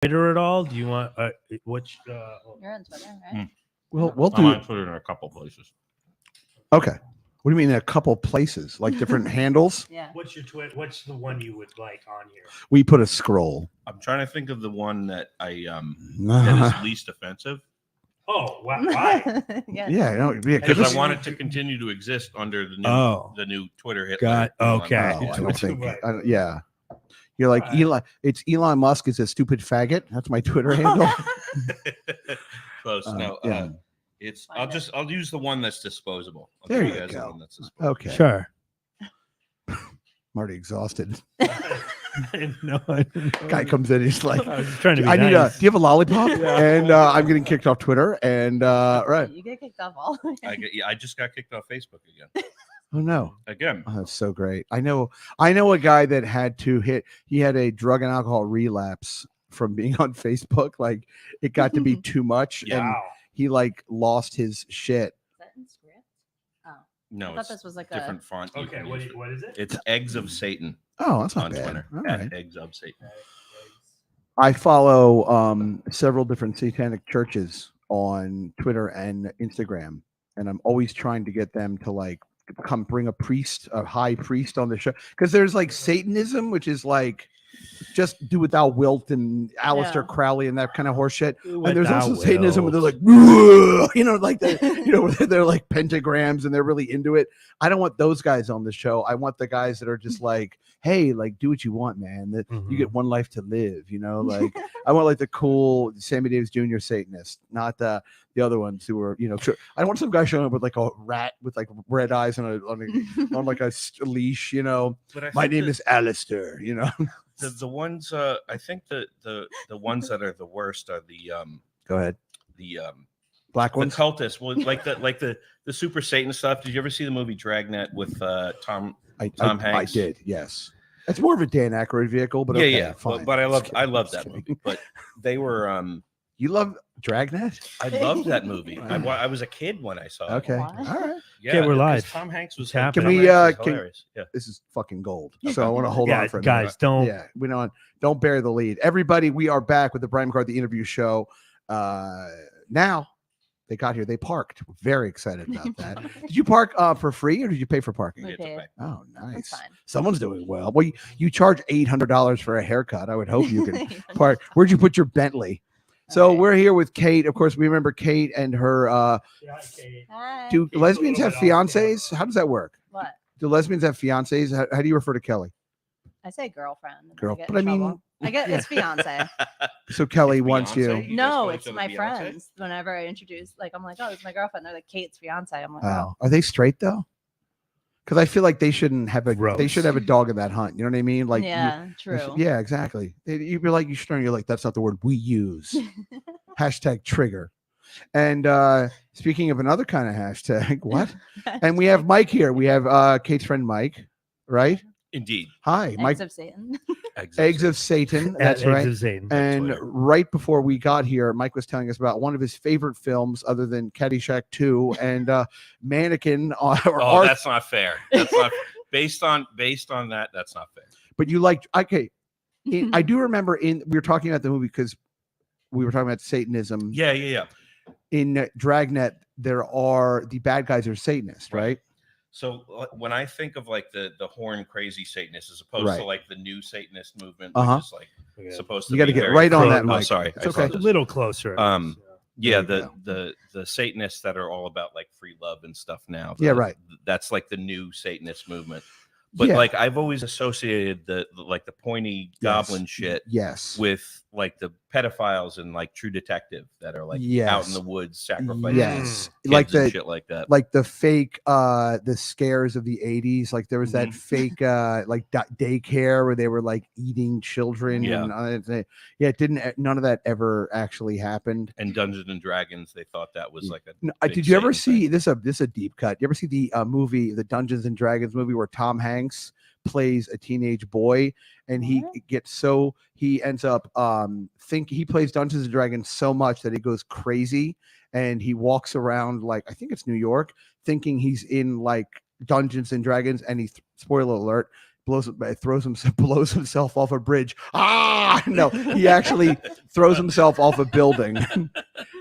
Twitter at all? Do you want which? You're on Twitter, right? We'll I'm do. on Twitter in a couple places. Okay. What do you mean in a couple places? Like different handles? Yeah. What's your Twitter? What's the one you would like on here? We put a scroll. I'm trying to think of the one that I that is least offensive. Oh, why? Yeah. Yeah, no, yeah, Because I want it to continue to exist under the new Twitter hit. Got okay. I don't think. Right. Yeah, you're like Right. Elon. It's Elon Musk is a stupid faggot. That's my Twitter handle. Close. No, yeah. it's. I'll use the one that's disposable. I'll There give you guys the go. one that's disposable. Okay, Sure. I'm already exhausted. No, Guy comes in, he's like, I was trying to be I need nice. do you have a lollipop? And I'm getting kicked off Twitter. And right. You get kicked off all. I just got kicked off Facebook again. Oh no. Again. Oh, that's so great. I know a guy that had to he had a drug and alcohol relapse from being on Facebook. Like it got to be too much. Yeah. And Wow. he like lost his shit. Is that in script? Oh. No, I thought it's this was like different font. You Okay, can what use. what is it? It's Eggs of Satan Oh, that's not on bad. Twitter. All At right. Eggs of Satan. I follow several different satanic churches on Twitter and Instagram, and I'm always trying to get them to like come bring a high priest on the show, because there's like Satanism, which is like just do without Wilt and Aleister Crowley and that kind of horse shit. And there's also Satanism where they're like, like where they're like pentagrams and they're really into it. I don't want those guys on the show. I want the guys that are just like, hey, like do what you want, man. That you get one life to live, like I want like the cool Sammy Davis Jr. Satanist, not the other ones who are, I don't want some guy showing up with like a rat with like red eyes on like a leash, But I my think name is Alistair, the ones I think the ones that are the worst are the Go ahead. the Black the ones. cultists. Well, like the super Satan stuff. Did you ever see the movie Dragnet with Tom Hanks? I did, yes. It's more of a Dan Aykroyd vehicle, but okay, yeah. fine. But I love Just that kidding. movie. But they were You love Dragnet? I loved that movie. I was a kid when I saw it. Okay, What? all right. Yeah, Okay, we're because live. Tom Hanks was It's happening. Can we, Hanks was can- hilarious. Yeah. This is fucking gold. So I want to hold Yeah, on for a guys, minute. don't. Yeah, we don't bury the lead. Everybody, we are back with the Brian McCarthy interview show. Now they got here. They parked. We're very excited about that. Did you park for free or did you pay for parking? We It's okay. paid. Oh, nice. That's fine. Someone's doing well. Well, you charge $800 for a haircut. I would hope you can park. Where'd you put your Bentley? So we're here with Kate. Of course, we remember Kate and her. Hi. Do Kate's a lesbians little have bit off fiancés? How does that work? What? Do lesbians have fiancés? How do you refer to Kelly? I say girlfriend. and then Girl, get but in I mean- trouble. I get it's fiance. So Kelly It's wants Beyonce? you. You guys No, call it's each other my Beyonce? friends. Whenever I introduce, like, I'm like, oh, it's my girlfriend. They're like, Kate's fiance. I'm like, Oh, are they straight though? Because I feel like they shouldn't have a. They Gross. should have a dog in that hunt. You know what I mean? Like, yeah, true. yeah, exactly. You'd be like, you should. You're like, that's not the word we use. Hashtag trigger. And speaking of another kind of hashtag, what? And we have Mike here. We have Kate's friend Mike, right? Indeed. Hi, Mike. Eggs of Satan. Eggs of Satan. That's Eggs right. of Satan. And Twitter. right before we got here, Mike was telling us about one of his favorite films, other than Caddyshack 2 and Mannequin. Or Oh, that's not fair. That's not based on that. That's not fair. But you liked. Okay, I do remember we were talking about the movie because we were talking about Satanism. Yeah. In Dragnet, the bad guys are Satanists, right? So when I think of like the horn crazy Satanists as opposed Right. to like the new Satanist movement, Uh-huh. which is like supposed to You got to be get very right on pro- that, Oh, Mike. sorry. It's I okay. A apologize. little closer. Yeah, There you the Satanists that are all about like free love and stuff now. Yeah, right. That's like the new Satanist movement. But Yeah. like I've always associated the pointy goblin shit Yes. with like the pedophiles and like True Detective that are like out Yes. in the woods sacrificing Yes. kids Like and the shit like that. like the fake the scares of the 80s. Like there was that fake like daycare where they were like eating children. Yeah. And, it didn't. None of that ever actually happened. And Dungeons and Dragons, they thought that was like a. No, big did you ever Satan see thing. this? This is a deep cut. You ever see the movie, the Dungeons and Dragons movie, where Tom Hanks plays a teenage boy, and he ends up he plays Dungeons and Dragons so much that he goes crazy, and he walks around like, I think it's New York, thinking he's in like Dungeons and Dragons, and spoiler alert, blows himself off a bridge. Ah, no, he actually throws himself off a building.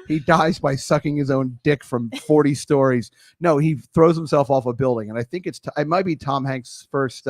He dies by sucking his own dick from 40 stories. No, he throws himself off a building, and I think it might be Tom Hanks' first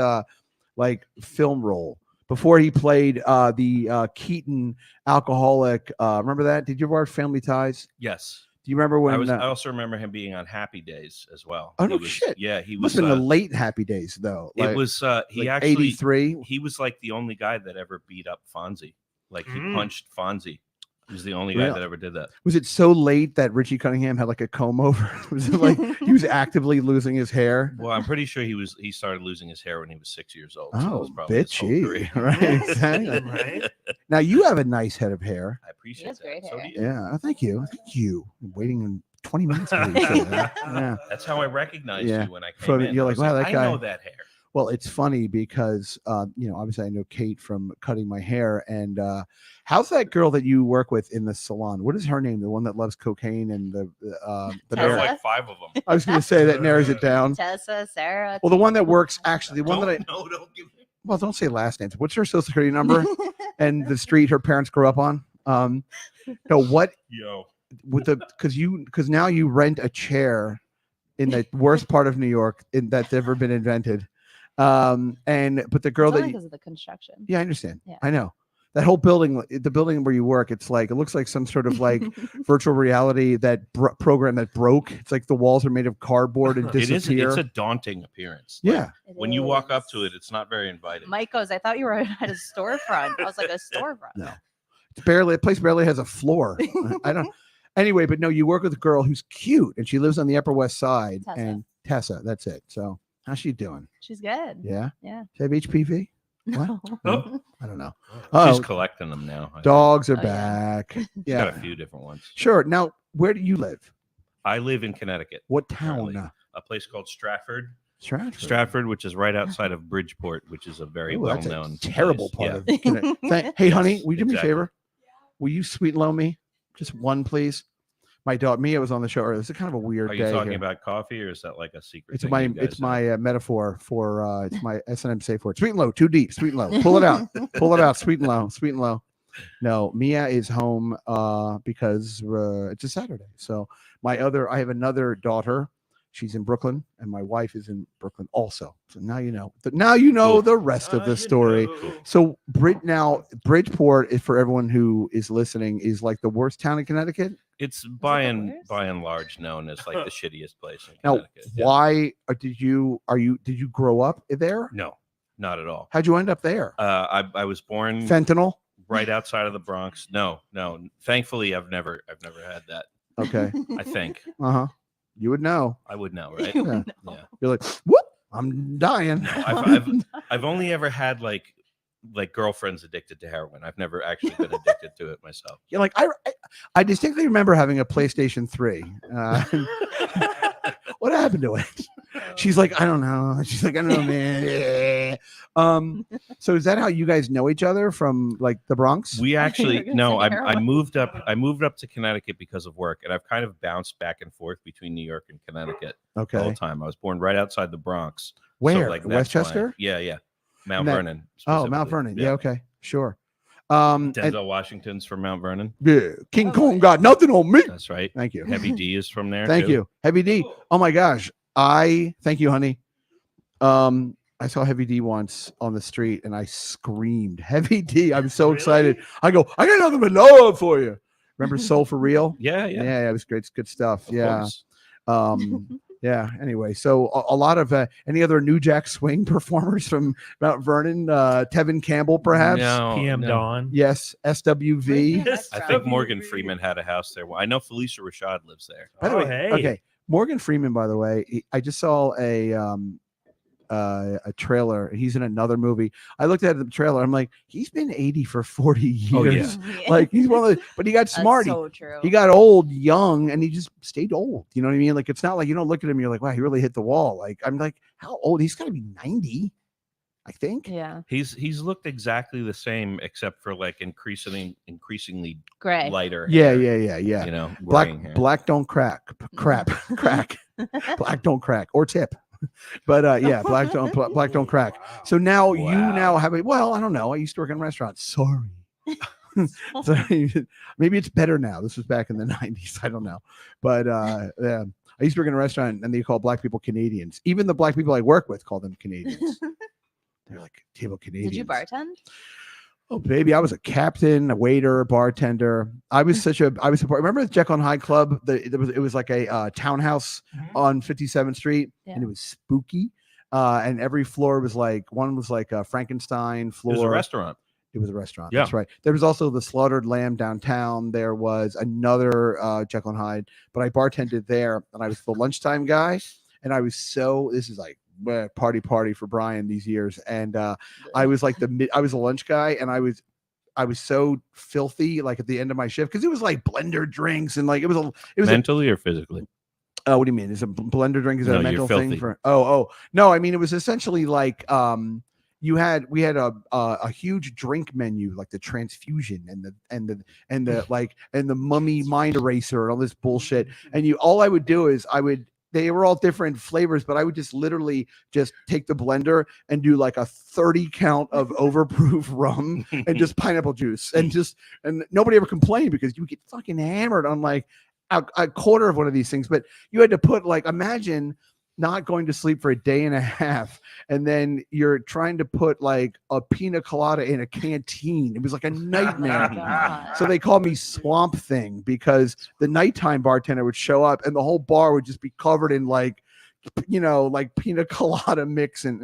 like film role before he played the Keaton alcoholic. Remember that? Did you ever watch Family Ties? Yes. Do you remember when? I also remember him being on Happy Days as well. Oh, no shit. Yeah, he Must was. have been the late Happy Days though. It was. He like actually 83. He was like the only guy that ever beat up Fonzie. Like he Mm. punched Fonzie. He was the only guy Really? that ever did that. Was it so late that Richie Cunningham had like a comb over? Was it like he was actively losing his hair? Well, I'm pretty sure he started losing his hair when he was 6 years old. So that was Oh, probably his whole bitchy. career. Right. Exactly. Right? Now you have a nice head of hair. I appreciate has that. great So do hair. you. Yeah. Thank you. Thank you. I'm waiting 20 minutes for you. Yeah. That's how I recognized Yeah. you when I came From- in. you're I like, was wow, that I guy- know that hair. Well, it's funny because obviously I know Kate from cutting my hair, and how's that girl that you work with in the salon? What is her name? The one that loves cocaine and the There are Tessa? like 5 of them. I was going to say that narrows it down. Tessa, Sarah. Well, the one that works actually, the one that I Don't give me. well, don't say last names. What's her social security number and the street her parents grew up on? No, what Yo. with the because now you rent a chair in the worst part of New York that's ever been invented. But the girl that because of the construction. yeah, I understand. Yeah. I know that whole building, the building where you work. It's like it looks like some sort of like virtual reality program that broke. It's like the walls are made of cardboard and It is. disappear. It's a daunting appearance. Like, Yeah, It when you walk up to is. it, it's not very inviting. Mike goes, I thought you were at a storefront. I was like, a storefront. No. it's barely the place barely has a floor. I don't. Anyway, but no, you work with a girl who's cute and she lives on the Upper West Side. Tessa. And Tessa, that's it. So how's she doing? She's good. Yeah. Yeah. Does she have HPV? No. Oh. I don't know. She's Oh, collecting them now. I think. dogs are Oh, yeah. back. She's Yeah. got a few different ones. Sure. Now, where do you live? I live in Connecticut, What town? Apparently. a place called Stratford. Stratford. Stratford, which is right outside of Bridgeport, which is a very Ooh, that's a well-known, terrible place. part Yeah. of Connecticut. Hey, honey, will you do me a exactly. favor? Will you sweet loan me just one, please? My dog Mia was on the show earlier. This is kind of a weird Are day. you talking here. about coffee, or is that like a secret? It's thing my you guys it's have? my metaphor for it's my S&M safe word. Sweet and low, too deep. Sweet and low. Pull it out. Pull it out. Sweet and low. Sweet and low. No, Mia is home because it's a Saturday. So I have another daughter. She's in Brooklyn, and my wife is in Brooklyn also. So now you know. Now you know Cool. the rest of the story. So Bridgeport, is for everyone who is listening, is like the worst town in Connecticut. It's the by and worst? large known as like the shittiest place in Now, Connecticut. Yeah. why did you grow up there? No, not at all. How'd you end up there? I was born Fentanyl. right outside of the Bronx. No. Thankfully, I've never had that. Okay. I think Uh-huh. You would know. I would know, right? Yeah. Yeah. You're like, whoop, I'm dying. I've only ever had like girlfriends addicted to heroin. I've never actually been addicted to it myself. You're like, I distinctly remember having a PlayStation 3. What happened to it? She's like, I don't know. She's like, I don't know, man. So is that how you guys know each other from like the Bronx? We actually gonna no. say I heroin. moved up. I moved up to Connecticut because of work, and I've kind of bounced back and forth between New York and Connecticut the whole Okay. time. I was born right outside the Bronx. so, Where? like, that's why- Westchester? Yeah. Mount That- Vernon. Oh, Mount specifically. Vernon. Yeah. Okay. Sure. Denzel Washington's from Mount Vernon. Yeah, King Oh, Kong nice. got nothing on me. That's right. Thank you. Heavy D is from there. Thank too. you. Heavy D. Oh my gosh. Thank you, honey. I saw Heavy D once on the street and I screamed, Heavy D. I'm so Really? excited. I go, I got nothing but love for you. Remember Soul for Real? Yeah. Yeah, it was great. It's good stuff. Of Yeah. course. Yeah. Anyway, so a lot of any other New Jack Swing performers from Mount Vernon? Tevin Campbell, perhaps? No, PM no. Dawn. Yes. SWV. Yes. I think Morgan Freeman had a house there. Well, I know Felicia Rashad lives there. By the Oh, way, hey. okay. Morgan Freeman, by the way, I just saw a trailer. He's in another movie. I looked at the trailer. I'm like, he's been 80 for 40 years. Oh, yeah. Like he's one of the, but he got That's smart. so true. He got old young and he just stayed old. You know what I mean? Like it's not like you don't look at him, you're like, wow, he really hit the wall. Like I'm like, how old? He's gotta be 90, I think. Yeah. He's looked exactly the same except for like increasingly Gray. lighter. Yeah, hair, yeah. You know, Black graying hair. black don't crack. Crap. Crack. Black don't crack or tip. But yeah, black don't crack. Wow. So now you Wow. now have a well, I don't know. I used to work in restaurants. Sorry. So maybe it's better now. This was back in the 90s. I don't know. But yeah, I used to work in a restaurant and they call black people Canadians. Even the black people I work with call them Canadians. They're like table Canadians. Did you bartend? Oh, baby, I was a captain, a waiter, a bartender. I was remember the Jekyll and Hyde Club? It was like a townhouse on 57th Street, and Yeah. it was spooky. And every floor was like one was like a Frankenstein floor. It was a restaurant. It was a restaurant. Yeah. That's right. There was also the Slaughtered Lamb downtown. There was another Jekyll and Hyde, but I bartended there, and I was the lunchtime guy. And I was this is like party for Brian these years, and I was like I was a lunch guy, and I was so filthy like at the end of my shift because it was like blender drinks and like it was Mentally or physically? what do you mean? Is a blender drink? Is that No, a you're mental thing filthy. for? No, I mean it was essentially like we had a huge drink menu like the transfusion and the like and the mummy mind eraser and all this bullshit, and all I would do is they were all different flavors, but I would just literally just take the blender and do like a 30 count of overproof rum and just pineapple juice and nobody ever complained because you would get fucking hammered on like a quarter of one of these things. But you had to put like, imagine not going to sleep for a day and a half, and then you're trying to put like a pina colada in a canteen. It was like a nightmare. God. So they called me Swamp Thing because the nighttime bartender would show up and the whole bar would just be covered in like, like pina colada mix and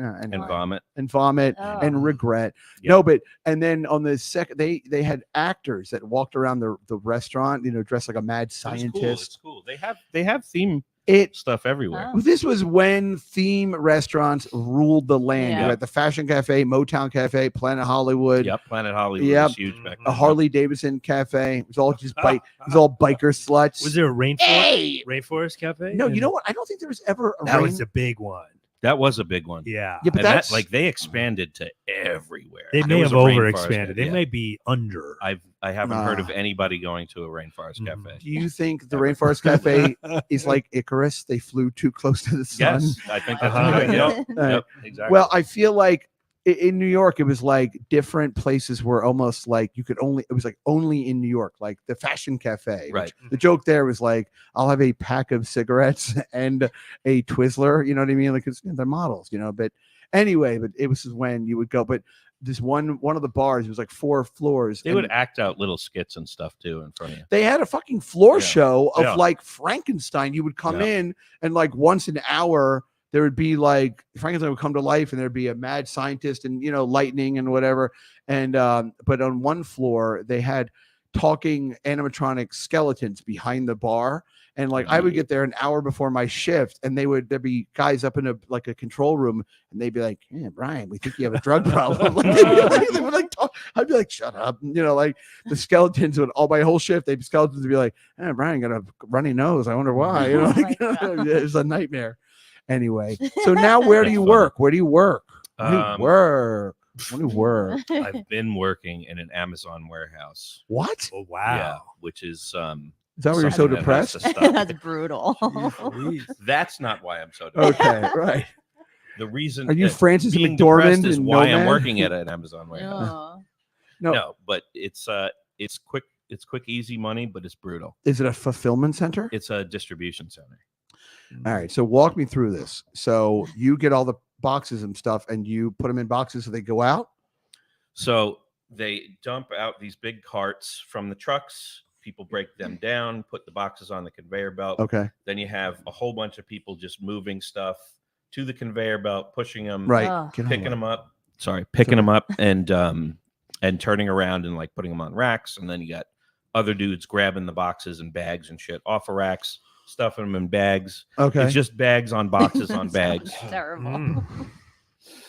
vomit. Oh. and regret. Yeah. No, but and then on the second, they had actors that walked around the restaurant, dressed like a mad scientist. It's cool. They have theme It stuff everywhere. Oh. This was when theme restaurants ruled the land. Yeah. You had the Fashion Cafe, Motown Cafe, Planet Hollywood, Yep, Planet Hollywood Yep. was huge back a then. Harley Davidson Cafe. It was all just it was all biker sluts. Was there a Hey! rainforest cafe? No, you know what? I don't think there was ever a that rain- was a big one. That was a big one. Yeah. Yeah, but And that's they expanded to everywhere. They There may was have a over rainforest expanded. They cafe. may be under. I haven't heard of Ah. anybody going to a rainforest Mhm. cafe. Do you think the Rainforest Cafe is like Icarus? They flew too close to the sun. Yes, I think that's Uh-huh. right. Yep, Uh, yep, exactly. Well, I feel like in New York, it was like different places were almost like it was like only in New York, like the Fashion Cafe. Right. which the joke there was like, I'll have a pack of cigarettes and a Twizzler, you know what I mean? Like, it's, they're models, but anyway, but it was when you would go, but this one of the bars, it was like 4 floors. they and would act out little skits and stuff too in front of you. they had a fucking floor Yeah. show of Yeah. like Frankenstein. You would come Yeah. in and like once an hour, there would be like Frankenstein would come to life and there'd be a mad scientist and, lightning and whatever. And, but on one floor, they had talking animatronic skeletons behind the bar. And like I would get there an hour before my shift, and there'd be guys up in a control room, and they'd be like, "Yeah, Brian, we think you have a drug problem." They would like talk. I'd be like, "Shut up!" Like the skeletons would all my whole shift. Skeletons would be like, Brian got a runny nose. I wonder why. Oh my God. It was a nightmare. Anyway, so now where do That's you funny. work? Where do you work? Where do you Um, work? Where do you work? I've been working in an Amazon warehouse. What? Oh, Yeah, wow. which is Is that why you're so something that has depressed? to stop. That's brutal. Jeez. That's not why I'm so depressed. Okay, right. The reason Are you that Francis being McDormand depressed is and why I'm Nomad? working at an Amazon warehouse. Oh. No. No, but it's quick, easy money, but it's brutal. Is it a fulfillment center? It's a distribution center. All right. So walk me through this. So you get all the boxes and stuff, and you put them in boxes so they go out. So they dump out these big carts from the trucks. People break them down, put the boxes on the conveyor belt. Okay. Then you have a whole bunch of people just moving stuff to the conveyor belt, pushing them, Right. Oh. Get on picking with them it. up. Sorry, picking them up and turning around and like putting them on racks. And then you got other dudes grabbing the boxes and bags and shit off of racks, stuffing them in bags. Okay. It's just bags on boxes on bags Terrible. Mm.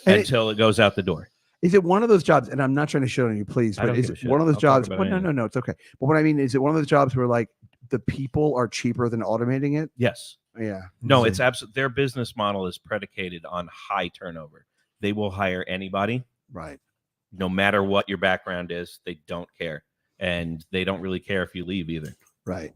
And until it goes out the door. Is it one of those jobs? And I'm not trying to shit on you, please, I but don't is give a it shit. one of those I'll talk jobs? about Well, no, anything. no, it's okay. But what I mean is it one of those jobs where like the people are cheaper than automating it? Yes. Yeah. No, it's absolutely their business model is predicated on high turnover. They will hire anybody, Right. no matter what your background is. They don't care. And they don't really care if you leave either. Right.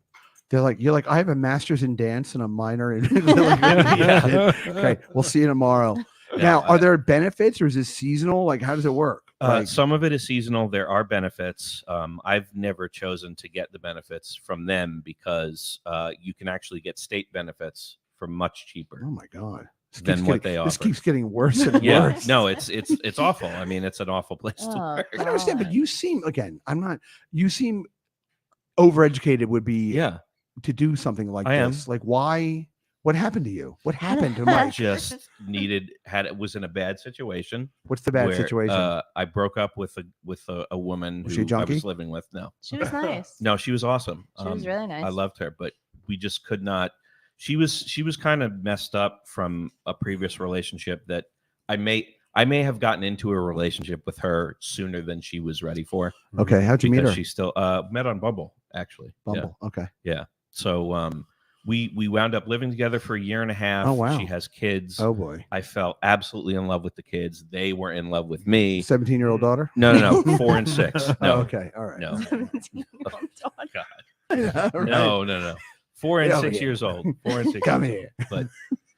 They're like, you're like, I have a master's in dance and a minor in. Okay, we'll see you tomorrow. Now, are there benefits or is this seasonal? Like, how does it work? Like, some of it is seasonal. There are benefits. I've never chosen to get the benefits from them because you can actually get state benefits for much cheaper oh my god, than what they offer. This keeps getting worse and Yeah, worse. no, it's awful. I mean, it's an awful place to Oh, work. I don't understand, but God. you seem again. I'm not. You seem overeducated. Would be Yeah, to do something like I am. this. Like, why? What happened to you? What happened to I Mike? just was in a bad situation. What's the bad where, situation? I broke up with a woman Was who she a I junkie? was living with. No, She was nice. no, she was awesome. She was really nice. I loved her, but we just could not. She was kind of messed up from a previous relationship that I may have gotten into a relationship with her sooner than she was ready for. Okay, how'd you meet because her? she still met on Bumble, actually. Bumble. Okay. Yeah. So we wound up living together for a year and a half. Oh, wow. She has kids. Oh boy. I felt absolutely in love with the kids. They were in love with me. 17-year-old daughter. No, 4 and 6. No, Oh, okay. All right. no, 17-year-old daughter. God. All right. No. 4 and Get over 6 here. years old. 4 and 6. Come years here. old.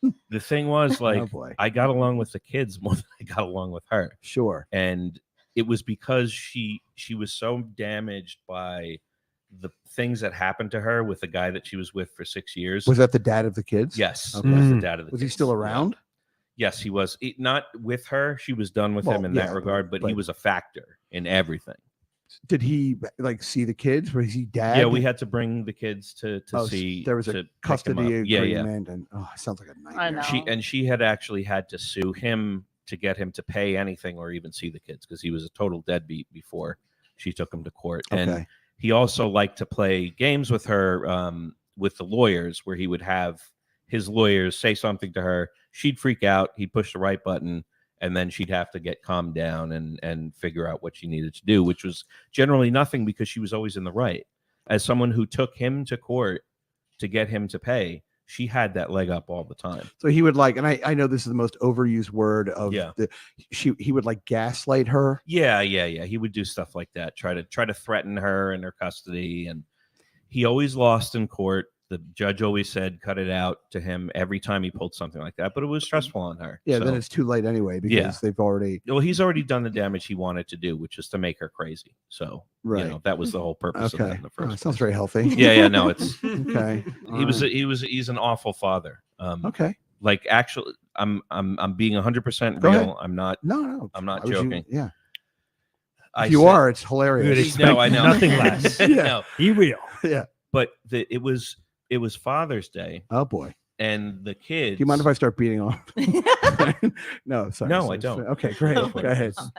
But the thing was, like, oh boy. I got along with the kids more than I got along with her, Sure. and it was because she was so damaged by the things that happened to her with the guy that she was with for 6 years. Was that the dad of the kids? Yes, Okay. he was the dad of the Was kids. he still Yeah. around? Yes, he was. Not with her. She was done with Well, him in yeah, that regard, but he but- was a factor in everything. Did he like see the kids? Was he dad? Yeah, we had to bring the kids to Oh, see. There was to a pick 'em custody up. Yeah. agreement, and oh, it sounds like a nightmare. I know. And she had actually had to sue him to get him to pay anything or even see the kids because he was a total deadbeat before she took him to court. And Okay. he also liked to play games with her, with the lawyers, where he would have his lawyers say something to her. She'd freak out. He'd push the right button, and then she'd have to get calmed down and figure out what she needed to do, which was generally nothing because she was always in the right. As someone who took him to court to get him to pay, she had that leg up all the time. So he would like, and I know this is the most overused word of Yeah. he would like gaslight her. Yeah. He would do stuff like that, try to threaten her and her custody, and he always lost in court. The judge always said, cut it out to him every time he pulled something like that, but it was stressful on her. Yeah, So, then it's too late anyway because Yeah. they've already well, he's already done the damage he wanted to do, which is to make her crazy. So, right. that was the whole purpose of Okay, that in the oh, first it sounds place. very healthy. Yeah, no, it's Okay, he's an awful father. okay. Like, actually, I'm being 100% Go real. ahead. I'm not. No, I'm not why would you- joking. yeah, I if you said- are, it's We would hilarious. expect No, I know. nothing less. Yeah. No, Be real. Yeah. but it was Father's Day, Oh boy. and the kids. Do you mind if I start beating off? No, sorry. No, sorry, I don't. sorry. Okay, great. Oh Go my ahead. God.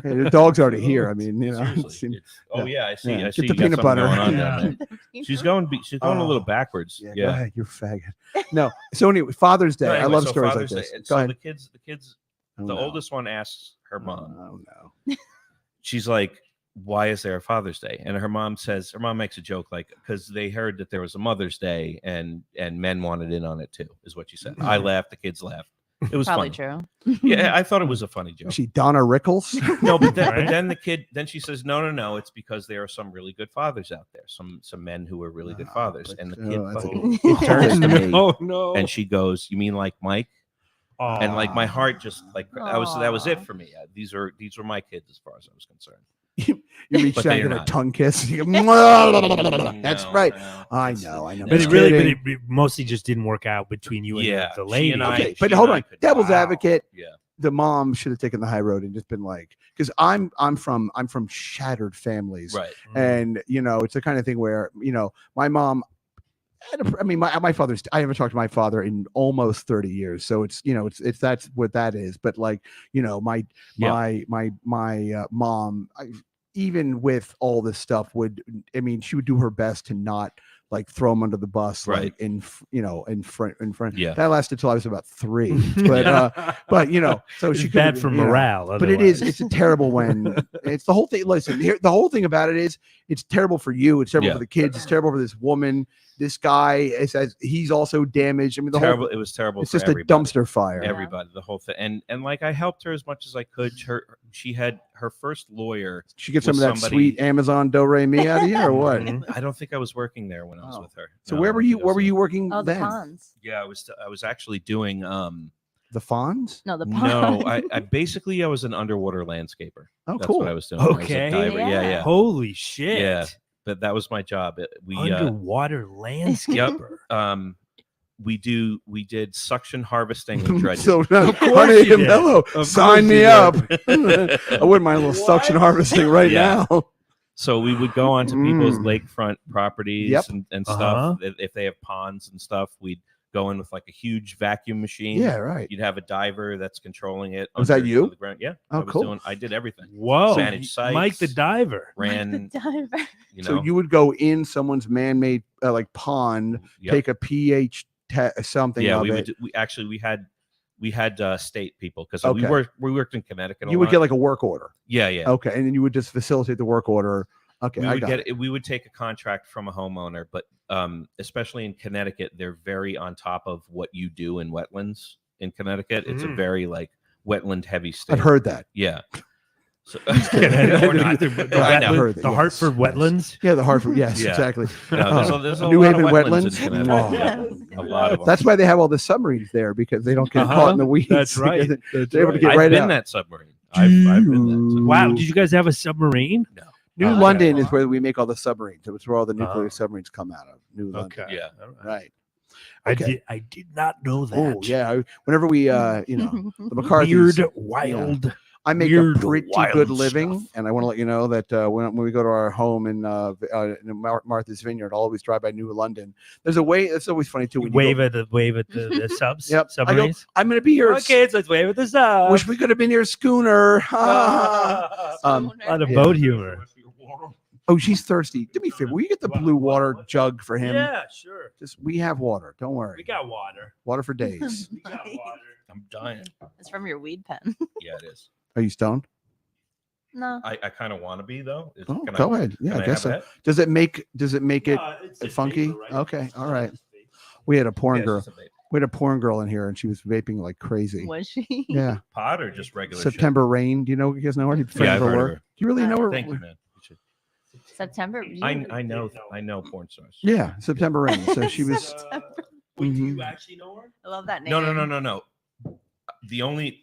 Hey, the dog's already here. I mean, it Seriously, seems- oh yeah, I see. yeah, I get see. the you got peanut something butter. going on Yeah. down there. She's going a little Oh. backwards. yeah, Yeah. Go ahead, you faggot. No. So anyway, Father's Day. No, I anyway, love so stories Father's like this. Day, Go so ahead. the kids. Oh, The no. oldest one asks her mom. Oh no. She's like, why is there a Father's Day? And her mom makes a joke, like, because they heard that there was a Mother's Day and men wanted in on it too, is what she said. I laughed, the kids laughed. It was Probably funny. true. Yeah, I thought it was a funny joke. Was she Donna Rickles? No, but Right. then she says, no, it's because there are some really good fathers out there, some men who are really good fathers. but- And the oh, kid that's a fucking good- turns to me Oh no. and she goes, you mean like Mike? And like my heart just like that was it Aw. for me. These were my kids as far as I was concerned. You reach But down they and are get a not. tongue kiss. You go, That's No, right. no. I It's- know. But Just it really, kidding. it mostly just didn't work out between you and Yeah, the she lady. and I- Okay, she but and hold I on. could- Devil's Wow. advocate. Yeah. The mom should have taken the high road and just been like, because I'm from shattered families, Right. and it's the kind of thing where my mom. I mean, my father's. I haven't talked to my father in almost 30 years, so it's that's what that is. But like my mom, even with all this stuff, she would do her best to not like throw him under the bus, Right. like in front. Yeah. That lasted till I was about 3, but so It's she bad could've, for morale. But it is. otherwise. It's terrible when it's the whole thing. Listen, here, the whole thing about it is it's terrible for you. It's terrible Yeah. for the kids. It's terrible for this woman. This guy, it says he's also damaged. I mean, the Terrible. whole. It was terrible. It's for just everybody. a dumpster fire. Yeah. Everybody, the whole thing, and like I helped her as much as I could. She had her first lawyer. She get some of was that somebody- sweet Amazon do re mi out of you, or what? Mhm. I don't think I was working there when I was Oh. with her. So No, where I were don't you? think I Where was were there. you working Oh, the then? ponds. Yeah, I was actually doing The Fonz? No, the ponds. no, I basically I was an underwater landscaper. Oh, That's cool. what I was doing. I was a Okay. diver. Yeah, Yeah. yeah. Holy shit. Yeah. But that was my job. We Underwater landscaper. we did suction harvesting and dredging. So, course honey, you did. hello, Of sign course me you up. did. I wouldn't mind a little suction What? harvesting right Yeah. now. So we would go onto people's Mm. lakefront properties Yep. and Uh-huh. stuff. If they have ponds and stuff, we'd go in with like a huge vacuum machine. Yeah, right. You'd have a diver that's controlling it. Was that you? The ground. Yeah. Oh, I was cool. I did everything. Whoa. Managed Mike the sites. diver. Ran, Diver. you know. So you would go in someone's man-made like pond, Yep. take a pH something Yeah, of we it. would. We had state people because Okay. we worked in Connecticut. You would get like a work order. yeah. Okay, and then you would just facilitate the work order. Okay, We I would got it. we would take a contract from a homeowner, but especially in Connecticut, they're very on top of what you do in wetlands in Connecticut. It's a Mm. very like wetland heavy state. I've heard that. Yeah. So, Or not, the I know. heard that, the yes, Hartford yes. wetlands. Yeah, the Hartford. Yes, Yeah. exactly. No, there's a New lot Haven of wetlands? in Connecticut. Oh. Yeah. A lot of them. That's why they have all the submarines there, because they don't get Uh-huh. caught in the weeds. That's right. Because That's They're able to right. get I've right been out. that submarine. I've been that submarine. Wow. Did you guys have a submarine? No. New Okay. London is where we make all the submarines. It's where all the nuclear Oh. submarines come out of. New London. Okay. Yeah. All right. Right. Okay. I did not know that. Oh yeah. Whenever we the McCarthy's, Weird, wild. I make weird, a pretty wild good living, stuff. and I want to let you know that when we go to our home in Martha's Vineyard, I'll always drive by New London. There's a way. It's always funny too. When you Wave go, at the subs. Yep. I go, Submarines. I'm going to be here. Okay, let's wave at the subs. Wish we could have been here, schooner. a Um, lot of Yeah. boat humor. Oh, she's thirsty. Do me a favor. Will you get the blue water jug for him? Yeah, sure. Just we have water. Don't worry. We got water. Water for days. We got water. I'm dying. It's from your weed pen. Yeah, it is. Are you stoned? No. I kind of want to be though. Oh, Can go ahead. Yeah, can I guess so. have that? Does it make it No, it's just funky? vapor, right? Okay, all right. It's vapor. We had a porn Yeah, girl. it's just a vape. We had a porn girl in here, and she was vaping like crazy. Was she? Yeah. Pot or just regular shit? September Rain. Do you know? You guys know her? You Yeah, I've heard of work? her. Do you really know her? Thank you, man. You should- September. I know porn stars. Yeah, September Rain. So she was. Wait, do Mhm. you actually know her? I love that name. No. The only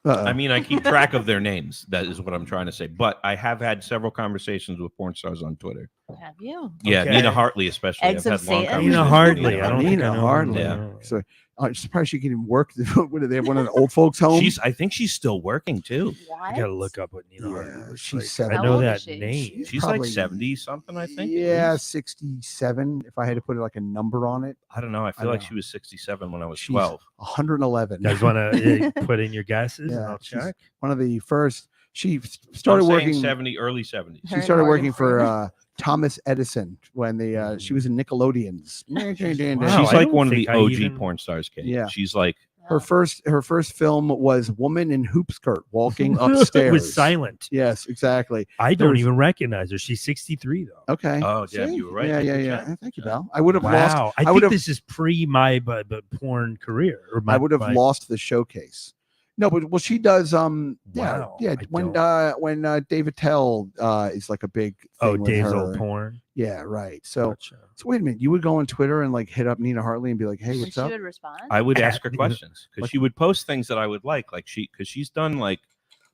I mean, I keep track of their names. That is what I'm trying to say. But I have had several conversations with porn stars on Twitter. Have you? Yeah, Okay. Nina Hartley especially. Eggs I've of had long Satan? conversations Nina with Hartley. I don't think I Nina know Hartley. her. Yeah. So I'm surprised she can even work. What do they have? One of the old folks' homes? I think she's still working too. What? I gotta look up what Nina Yeah, Hartley looks she's like. I 70. know How old that is she? name. She's Probably- like 70 something, I think. at Yeah, least. 67. If I had to put like a number on it, I don't know. I feel I like know. she was 67 when I was She's 12. 111. You guys want to put in your guesses? Yeah, and I'll she's- check. One of the first. She started I'm saying working. 70, early 70s. She Her started and working Morgan for Freeman. Thomas Edison when she was in Nickelodeon's. Wow, She's I like don't one of the think I OG even- porn stars, Kate. Yeah. She's like, Her first film was Woman in Hoop Skirt walking It upstairs. was silent. Yes, exactly. I There don't was- even recognize her. She's 63 though. Okay. oh, yeah, See? you were right. Yeah, Good yeah. job. Thank you, Val. I would have Wow. lost. I I think would have. this is pre my but porn career. Or I would have my- lost the showcase. No, but well, she does. Yeah, Wow, yeah. I When David Tell is like a big thing Oh, with Days her. Old Porn. Yeah, right. So, Gotcha. so wait a minute. You would go on Twitter and like hit up Nina Hartley and be like, "Hey, And what's she up?" would respond. I would At ask her the- questions because Like- she would post things that I would like because she's done like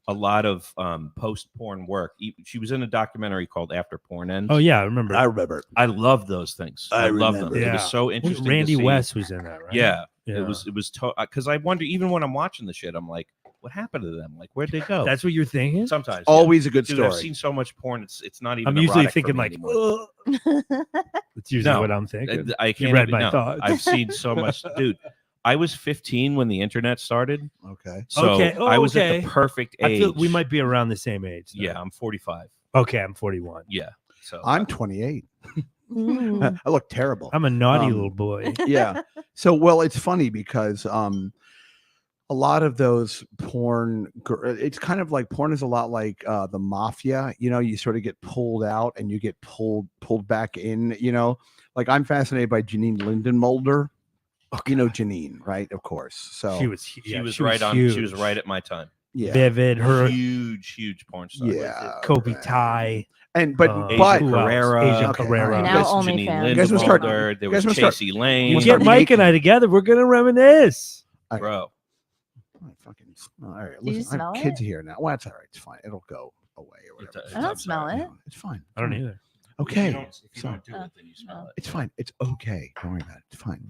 a lot of post porn work. She was in a documentary called After Porn Ends. Oh yeah, I remember. remember. I love those things. I I love them. remember. It Yeah. was so I think interesting. Randy to see. West was in that, right? Yeah, Yeah. it was because I wonder even when I'm watching the shit, I'm like, what happened to them? Like, where'd they go? That's what you're thinking. Sometimes yeah. Always a good Dude, story. I've seen so much porn. It's not even. I'm usually erotic for thinking me like, anymore. it's usually No. what I'm thinking. I can't read even, my no. thoughts. I've seen so much, dude. I was 15 when the internet started, Okay. so Okay. Oh, I was at okay. the perfect I age. feel we might be around the same age. then. Yeah, I'm 45. Okay, I'm 41. Yeah, so I'm 28. Mm. I look terrible. I'm a naughty Um, little boy. Yeah. So, well, it's funny because a lot of those porn, it's kind of like porn is a lot like the mafia. You know, you sort of get pulled out and you get pulled back in. You know, like I'm fascinated by Janine Lindenmulder. You know Janine, right? Of course. So She was. she yeah, was she right on. huge. She was right at my time. Yeah. Vivid, her huge porn star. Yeah. Kobe Ty, And but Asian but who else? Carrera. Asian Okay, Carrera. all right. Now Guys, OnlyFans. Janine You guys wanna start- Lindemalder. There you guys was wanna start- Chasey You Lane. wanna get start Mike and I making- together, we're gonna reminisce. Bro. All right, Do you listen, I have smell kids it? here now. Well, that's all right. It's fine. It'll go away or whatever. I don't smell it. It's fine. I don't either. Okay. If you So- don't do it, then you smell it. It's fine. It's okay. Don't worry about it. It's fine.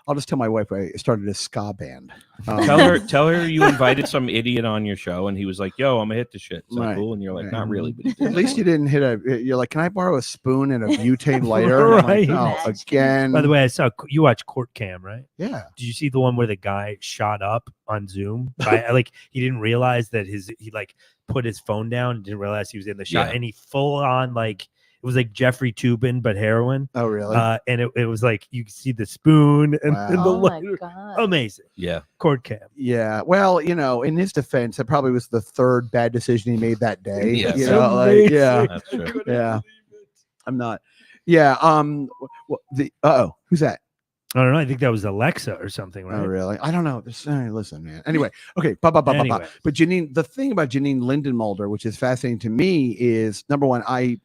I'll just tell my wife I started a ska band. Tell her you invited some idiot on your show, and he was like, "Yo, I'm gonna hit the shit." Is that Right. cool? And you're like, Right. "Not really." But he did. At least you didn't hit you're like, can I borrow a spoon and a butane lighter? I'm like, Right. no, again. By the way, I saw you watch Court Cam, right? yeah. Did you see the one where the guy shot up on Zoom? Like he didn't realize that he like put his phone down, didn't realize he was in the shot, Yeah. and he full on like it was like Jeffrey Tubin but heroin. Oh, really? And it was like you could see the spoon and the Oh my lighter. god. Amazing. Yeah. Court Cam. Yeah. Well, in his defense, that probably was the third bad decision he made that day. Yes. You know, like, yeah. That's true. Yeah. I'm not. Yeah. Who's that? I don't know. I think that was Alexa or something, right? Oh, really? I don't know. Listen, man. Anyway, okay. But Anyways. Janine, the thing about Janine Lindenmulder, which is fascinating to me, is number one, I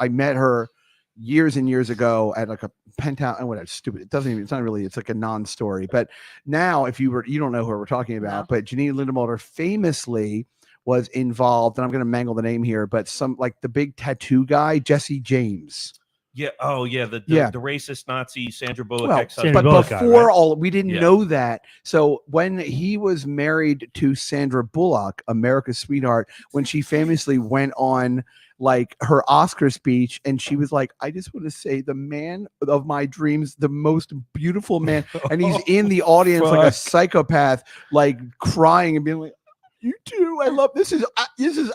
met her years and years ago at like a penthouse. And whatever, stupid. It doesn't even. It's not really. It's like a non-story. But now, if you don't know who we're talking about, but Janine Lindenmulder famously was involved, and I'm going to mangle the name here, but some like the big tattoo guy, Jesse James. Yeah. Oh, yeah. The racist Nazi Sandra Bullock Well, ex-husband. Sandra but Bullock guy, before right? all, we didn't Yeah. know that. So when he was married to Sandra Bullock, America's sweetheart, when she famously went on like her Oscar speech, and she was like, "I just want to say, the man of my dreams, the most beautiful man," and he's in the audience like a Fuck. psychopath, like crying and being like, "You too, I love this is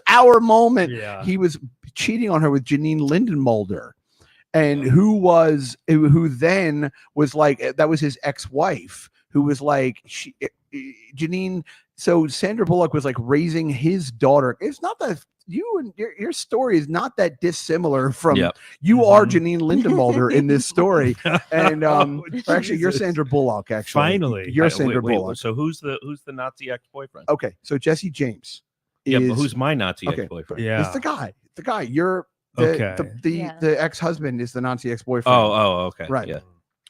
our moment." Yeah. He was cheating on her with Janine Lindenmulder. And who then was like, that was his ex-wife, who was like, Janine. So Sandra Bullock was like raising his daughter. It's not that you and your story is not that dissimilar from Yep. you are Mhm. Janine Lindenmulder in this story. And Oh, or actually, you're Jesus. Sandra Bullock. Actually, Finally. you're Wait, Sandra wait, Bullock. So who's the Nazi ex-boyfriend? Okay, so Jesse James. Yeah, is, but who's my Nazi okay. ex-boyfriend? Yeah. It's the guy. You're Okay. the ex-husband is the Nazi ex-boyfriend. Oh, okay. Right. Yeah.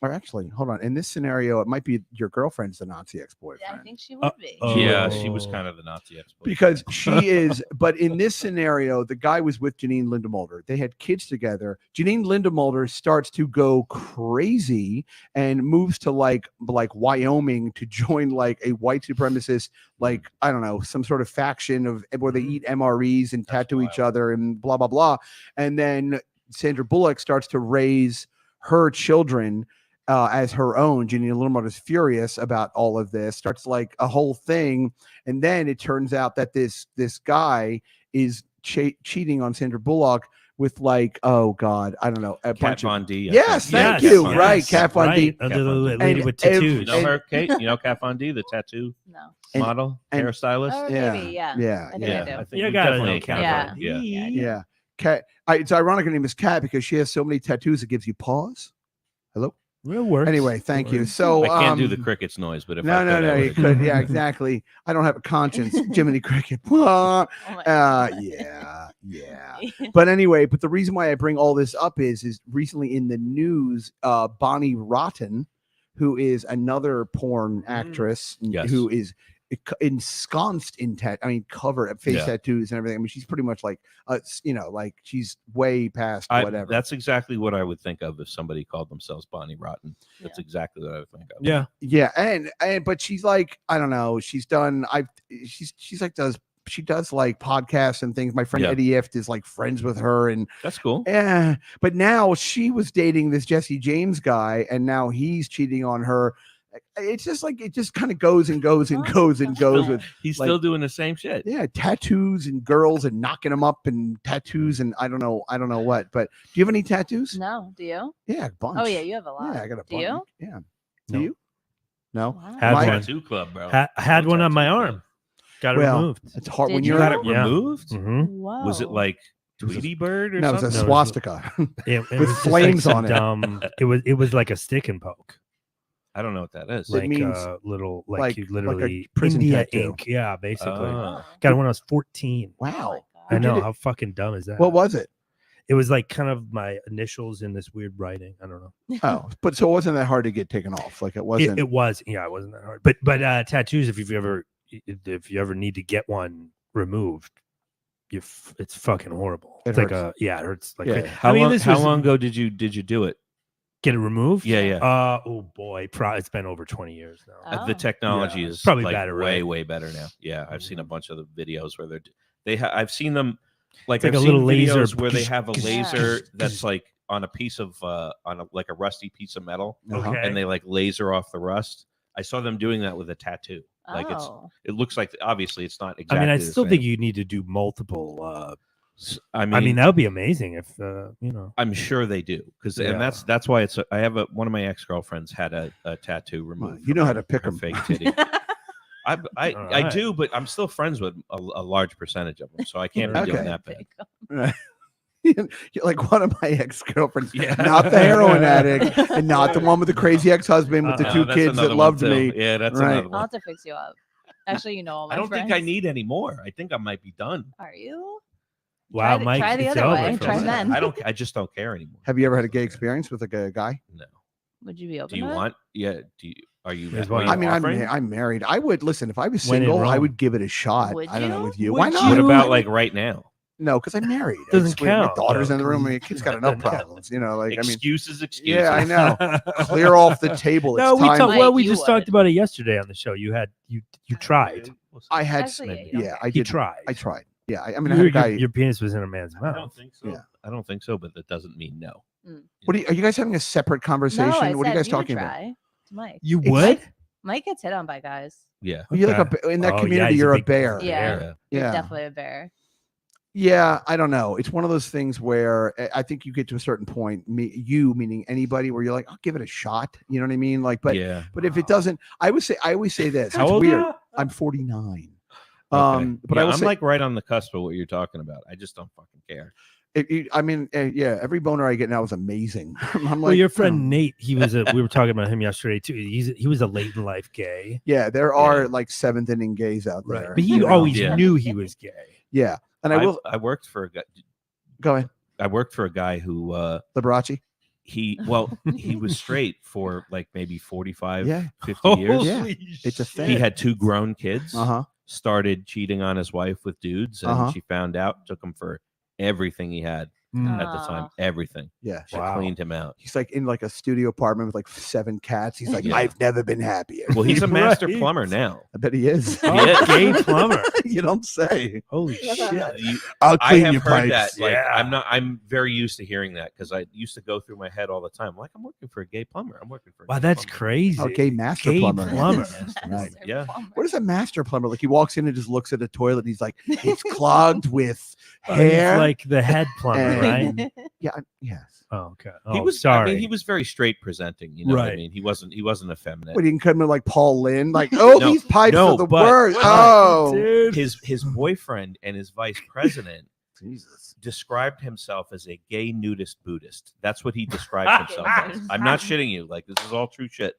Or actually, hold on. In this scenario, it might be your girlfriend's the Nazi Yeah, I ex-boyfriend. think she would be. oh. Yeah, she was kind of the Nazi ex-boyfriend. Because she is, but in this scenario, the guy was with Janine Lindenmulder. They had kids together. Janine Lindenmulder starts to go crazy and moves to like Wyoming to join like a white supremacist, like, I don't know, some sort of faction of where they eat MREs and tattoo each other and blah, blah, blah. And then Sandra Bullock starts to raise her children as her own. Janine Lindenmulder is furious about all of this, starts like a whole thing. And then it turns out that this guy is cheating on Sandra Bullock with like, oh God, I don't know, a Kat bunch of. Von D. I Yes, think. thank Yeah, you. Kat Von D. Right, Kat Von D. Right, under Kat the Von D. lady And with every- tattoos. You know her, Kate? You know Kat Von D, the tattoo No. And- model, and- hairstylist? Oh, Yeah, maybe, yeah. yeah, I think yeah. I do. I think You we gotta definitely know Kat Kat Von D. Yeah. Yeah. Yeah. Kat. It's ironic her name is Kat because she has so many tattoos it gives you pause. Hello. It works. Anyway, thank you. Works. So I can't do the crickets noise, but if I No, could, I you would. could. Yeah, exactly. I don't have a conscience. Jiminy Cricket. Oh my God. Yeah. But anyway, but the reason why I bring all this up is recently in the news, Bonnie Rotten, who is another porn actress Yes. who is ensconced in covered face Yeah. tattoos and everything. I mean, she's pretty much like, like she's way past whatever. That's exactly what I would think of if somebody called themselves Bonnie Rotten. That's exactly what I would think of. Yeah. Yeah, and but she's like, I don't know, she's done. She's like she does like podcasts and things. My friend Yeah. Eddie Ift is like friends with her, and That's cool. but now she was dating this Jesse James guy, and now he's cheating on her. It's just like it just kind of goes and goes and goes and goes with He's like- still doing the same shit. tattoos and girls and knocking them up and tattoos and I don't know what. But do you have any tattoos? No, do you? Yeah, a bunch. Oh yeah, you have a lot. Yeah, I got a bunch. Do you? Yeah. No. Do you? No. Wow. Had My- one. Tattoo club, bro. I had No one on my tattoo club. arm. Got it Well, removed. It's hard Did when you? you're You got it Yeah. removed? Mhm. Whoa. Was it like Tweety Bird or no, it was a something? No, it was- swastika. It With was just flames like on some dumb. It was like a stick and poke. I don't know what that is. It Like means little, like- like you like a literally prison India tattoo. ink. Yeah, basically. Oh. Got it when I was 14. Wow. I Who did know it? how fucking dumb is that? What was it? It was like kind of my initials in this weird writing. I don't know. Oh, but so it wasn't that hard to get taken off. Like it wasn't. It was, yeah, it wasn't that hard. But tattoos, if you ever need to get one removed, it's fucking horrible. It It's like hurts. it hurts like Yeah. crazy. How I mean, long? this How was- long ago did you do it? Get it removed? Yeah. Oh boy, it's been over 20 years now. Oh. The technology Yeah, is probably like better, way right? way better now. Yeah, I've seen a Mhm. bunch of the videos where I've seen them like It's like I've a seen little laser videos where they have a laser Yeah. that's like on a piece of like a rusty piece of metal, Uh-huh. Okay. and they like laser off the rust. I saw them doing that with a tattoo. Like Oh. it looks like obviously it's not exactly. I mean, I the still same. think you need to do multiple. I I mean, that would be amazing if you know. I'm sure they do because Yeah. and that's why it's. I have one of my ex-girlfriends had a tattoo removed. You from know how her- to pick her 'em. fake titty. I Alright. do, but I'm still friends with a large percentage of them, so I can't be Okay. doing that bad. You're like one of my ex-girlfriends, Yeah. not the heroin addict, and not the one with the crazy ex-husband with the Uh-uh. two That's kids that another one, loved too. me. Yeah, that's Right. another I'll one. have to fix you up. Actually, you know all my I don't friends. think I need any more. I think I might be done. Are you? Wow, the- Mike, try the it's other over way. for Try us. men. I just don't care anymore. Have you ever had a gay experience with like a guy? No. Would you be open Do you to it? want? Yeah. Are you? There's are one. you I mean, offering? I'm married. I would listen if I was When in single. I Rome. would give it a shot. Would I don't know you? with you. Would Why you? not? What about like right now? No, because I'm married. Doesn't It's weird. My count, daughter's though, in the room. 'cause My kid's got enough doesn't count. problems. You know, like I mean, Excuses. yeah, I know. Clear off the table. It's No, we time. talked. Well, we You just talked would. about it yesterday on the show. You tried. I had. Actually, maybe. you don't Yeah, care. I He did. tried. I tried. Yeah, I mean, I had a Your, guy. your penis was in a man's I mouth. don't think so. Yeah. I don't think so, but that doesn't mean no. What are you guys having a separate conversation? No, I What are you said guys would talking about? try. It's Mike. You It's- would? Mike gets hit on by guys. Yeah. You're like Okay. in that Oh, yeah, community. he's You're a big bear. Yeah. Yeah. You're Yeah. definitely a bear. Yeah, I don't know. It's one of those things where I think you get to a certain point, you meaning anybody, where you're like, I'll give it a shot. You know what I mean? Like, but Yeah. if it doesn't, I always say this. How it's old weird. are you? I'm 49. Okay. But Yeah, I will I'm say, like right on the cusp of what you're talking about. I just don't fucking care. I mean, yeah, every boner I get now is amazing. I'm like, Well, your friend hmm. Nate, we were talking about him yesterday too. He was a late in life gay, Yeah, there are Yeah. like seventh inning gays out there. but he you know? always Yeah. knew he was gay. yeah, and I will I worked for a guy. go ahead, I worked for a guy who Liberace. he was straight for like maybe 45, Yeah. 50 years. Yeah. It's a thing. He had 2 grown kids. Uh-huh. Started cheating on his wife with dudes, and Uh-huh. she found out. Took him for everything he had Mm. at the time. Aw. Everything. Yeah. She Wow. cleaned him out. He's like in like a studio apartment with like 7 cats. He's like, Yeah. I've never been happier. Well, he's a master Right. plumber now. I bet he is. Oh, Yeah. gay plumber. You don't say. Holy shit! I'll I clean have your heard pipes. that. Like, Yeah. I'm very used to hearing that because I used to go through my head all the time. Like, I'm working for a gay plumber. I'm working for. A Wow, gay that's plumber. crazy. Oh, gay master Gay plumber. plumber. Right. Yeah. What is a master plumber? Like he walks in and just looks at a toilet. He's like, it's clogged with Oh, he's hair. like the head plumber, And- right? yeah, yes. Oh, okay. He Oh, was. sorry. I mean, he was very straight presenting. You know what I Right. mean? He wasn't effeminate. What, he can come in like Paul Lynn? Like, oh, No, these pipes no, are the but- worst. but- Oh, Dude. His boyfriend and his vice president Jesus. described himself as a gay nudist Buddhist. That's what he described himself as. I'm not shitting you. Like, this is all true shit.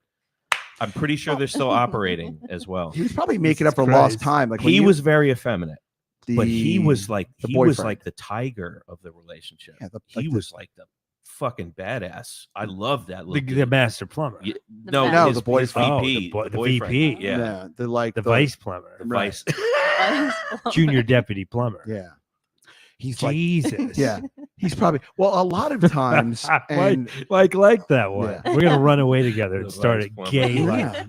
I'm pretty sure they're still operating as well. He was probably making up for Jesus lost Christ. time. Like when He you- was very effeminate, the, but he was like the he was boyfriend. like the tiger of the relationship. Yeah, He was like the fucking badass. I love that. the, little the dude. master plumber. Yeah, The no, best. No, the boyfriend. Oh, VP, the boyfriend. VP. Yeah, the like The vice plumber, the Right. vice. junior deputy plumber. Yeah, he's like, Jesus. yeah, he's probably well. A lot of times, and like that one. Yeah. We're gonna run away together and The start a vice plumber. gay yeah, life.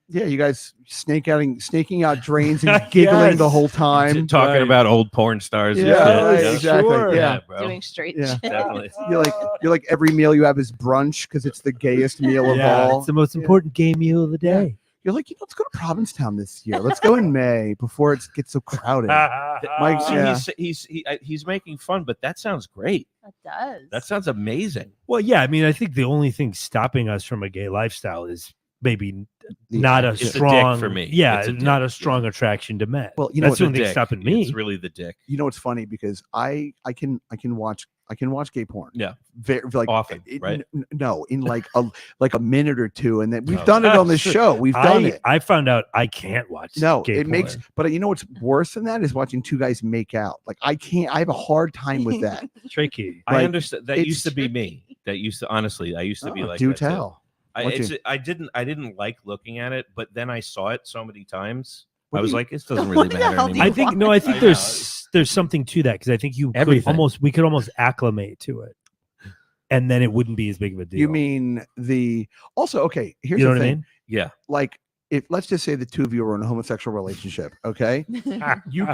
Yeah, you guys snaking out drains and giggling the Yes. whole time. Talking Right. about old porn stars. and Yeah, shit. right, Yeah. exactly. Sure. Yeah. bro. Doing straight Yeah. shit. Definitely. You're like every meal you have is brunch because it's the gayest meal of Yeah, all. it's the most Yeah. important gay meal of the Yeah. day. You're like, let's go to Provincetown this year. Let's go in May before it gets so crowded. Mike, See, yeah. he's making fun, but that sounds great. That does. That sounds amazing. Well, yeah, I mean, I think the only thing stopping us from a gay lifestyle is maybe not a It's a dick strong for me. Yeah, It's a not dick, a strong attraction to men. Well, you know that's what, the only thing dick. stopping me. It's really the dick. You know what's funny, because I can watch gay porn. Yeah. Very, like Often, right? No, in like a minute or two, and then we've Oh. done it on this Sure. show. We've done it. I found out I can't watch. No, gay it makes. porn. But you know what's worse than that is watching two guys make out. Like I can't. I have a hard time with that. tricky. I Like, understand. That used to it's- be me. That used to, honestly, I used to be Oh, like do that too. tell. I didn't like looking at it, but then I saw it so many times. What I do was you- like, this doesn't What really the matter hell do anymore. you I think want? no. I think I there's something to that, because I think you Everything. we could almost acclimate to it, and then it wouldn't be as big of a deal. You mean also? Okay, here's you know the what I thing. mean? Yeah. Like, if let's just say the two of you are in a homosexual relationship, okay? You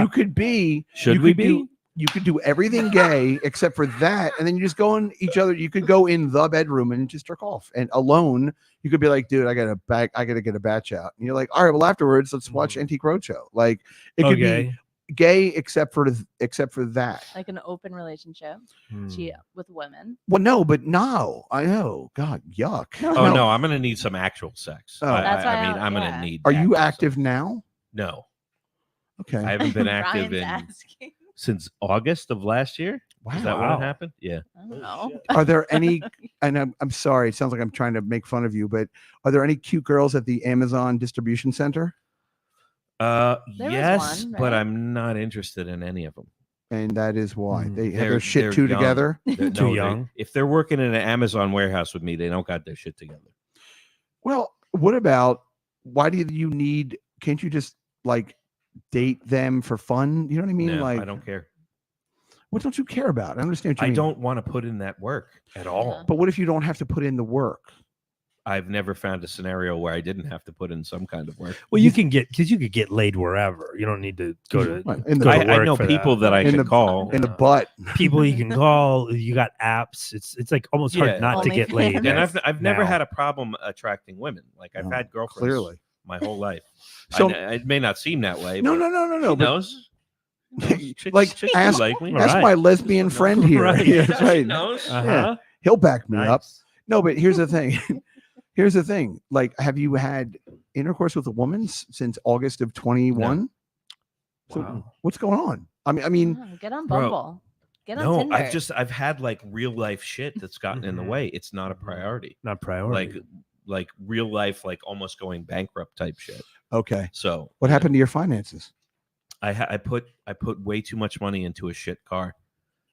could be. Should you we could do- be? You could do everything gay except for that, and then you just go in each other. You could go in the bedroom and just jerk off. And alone, you could be like, "Dude, I gotta get a batch out." And you're like, "All right, well, afterwards, let's watch Antique Roadshow." Like, it could Okay. be gay except for that. Like an open relationship, Hmm. with women. Well, no, but no, I know. God, yuck. Oh no, I'm gonna need some actual sex. Oh. That's why I mean, I- I'm yeah. gonna need. Are you actual active sex. now? No, Okay. I haven't been active Ryan's in asking. since August of last year. Is that when Wow. it happened? Yeah. I don't know. Are there any? And I'm sorry, it sounds like I'm trying to make fun of you, but are there any cute girls at the Amazon distribution center? There was Yes, one, but right? I'm not interested in any of them. And that is why Hmm. they have They're- their shit they're two young. together. Too young? If they're working in an Amazon warehouse with me, they don't got their shit together. Well, what about? Why do you need? Can't you just like date them for fun? You know what I mean? No, like, I don't care. what don't you care about? I understand what you I mean. don't want to put in that work at all. Uh-huh. But what if you don't have to put in the work? I've never found a scenario where I didn't have to put in some kind of work. Well, you can get get laid wherever. You don't need to go to What, in the go to I work know for people that I In can the- call. in the butt. people you can call. You got apps. It's like almost Yeah. hard not to get laid. OnlyFans. And I've never now. had a problem attracting women. Like I've No, had girlfriends clearly. my whole life. So- It may not seem that way. No, but no. She but knows. Like, chicks ask- do like me. Right. Ask my lesbian friend here. Right. Yeah, that's She right. knows. Uh-huh. He'll back me up. Nice. No, but here's the thing. Here's the thing. Like, have you had intercourse with a woman since August of 21? So Wow. what's going on? I mean, Oh, get on Bro, Bumble. Get on No, Tinder. I've had like real life shit that's gotten in the Mhm. way. It's not a Mhm. priority. Not priority. Like real life, like almost going bankrupt type shit. okay. So What happened to your finances? I put way too much money into a shit car.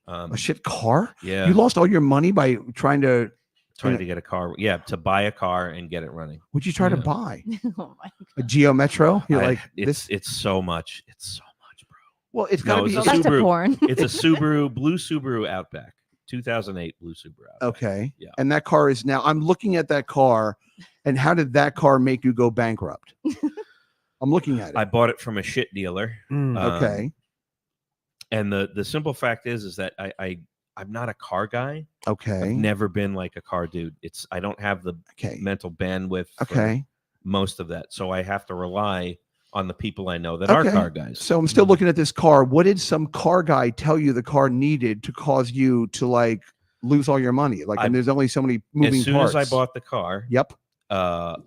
A shit car? Yeah, You lost all your money by trying to. trying to get a car. Yeah, to buy a car and get it running. What'd you try to Yeah. buy? Oh my A Geo Metro? You're like it's this. it's so much. It's so much, bro. Well, it's No, got to it's be. a Go back to Subaru. porn. It's a Subaru, blue Subaru Outback, 2008 blue Subaru Outback. Okay. Yeah. And that car is now. I'm looking at that car, and how did that car make you go bankrupt? I'm looking at it. I bought it from a shit dealer. Mm. Okay. And the simple fact is that I'm not a car guy. I've Okay. never been like a car dude. I don't have the Okay. mental bandwidth for Okay. most of that. So I have to rely on the people I know that are Okay. car guys. So I'm still looking at this car. What did some car guy tell you the car needed to cause you to like lose all your money? Like, and there's only so many moving As soon parts. as I bought the car, Yep.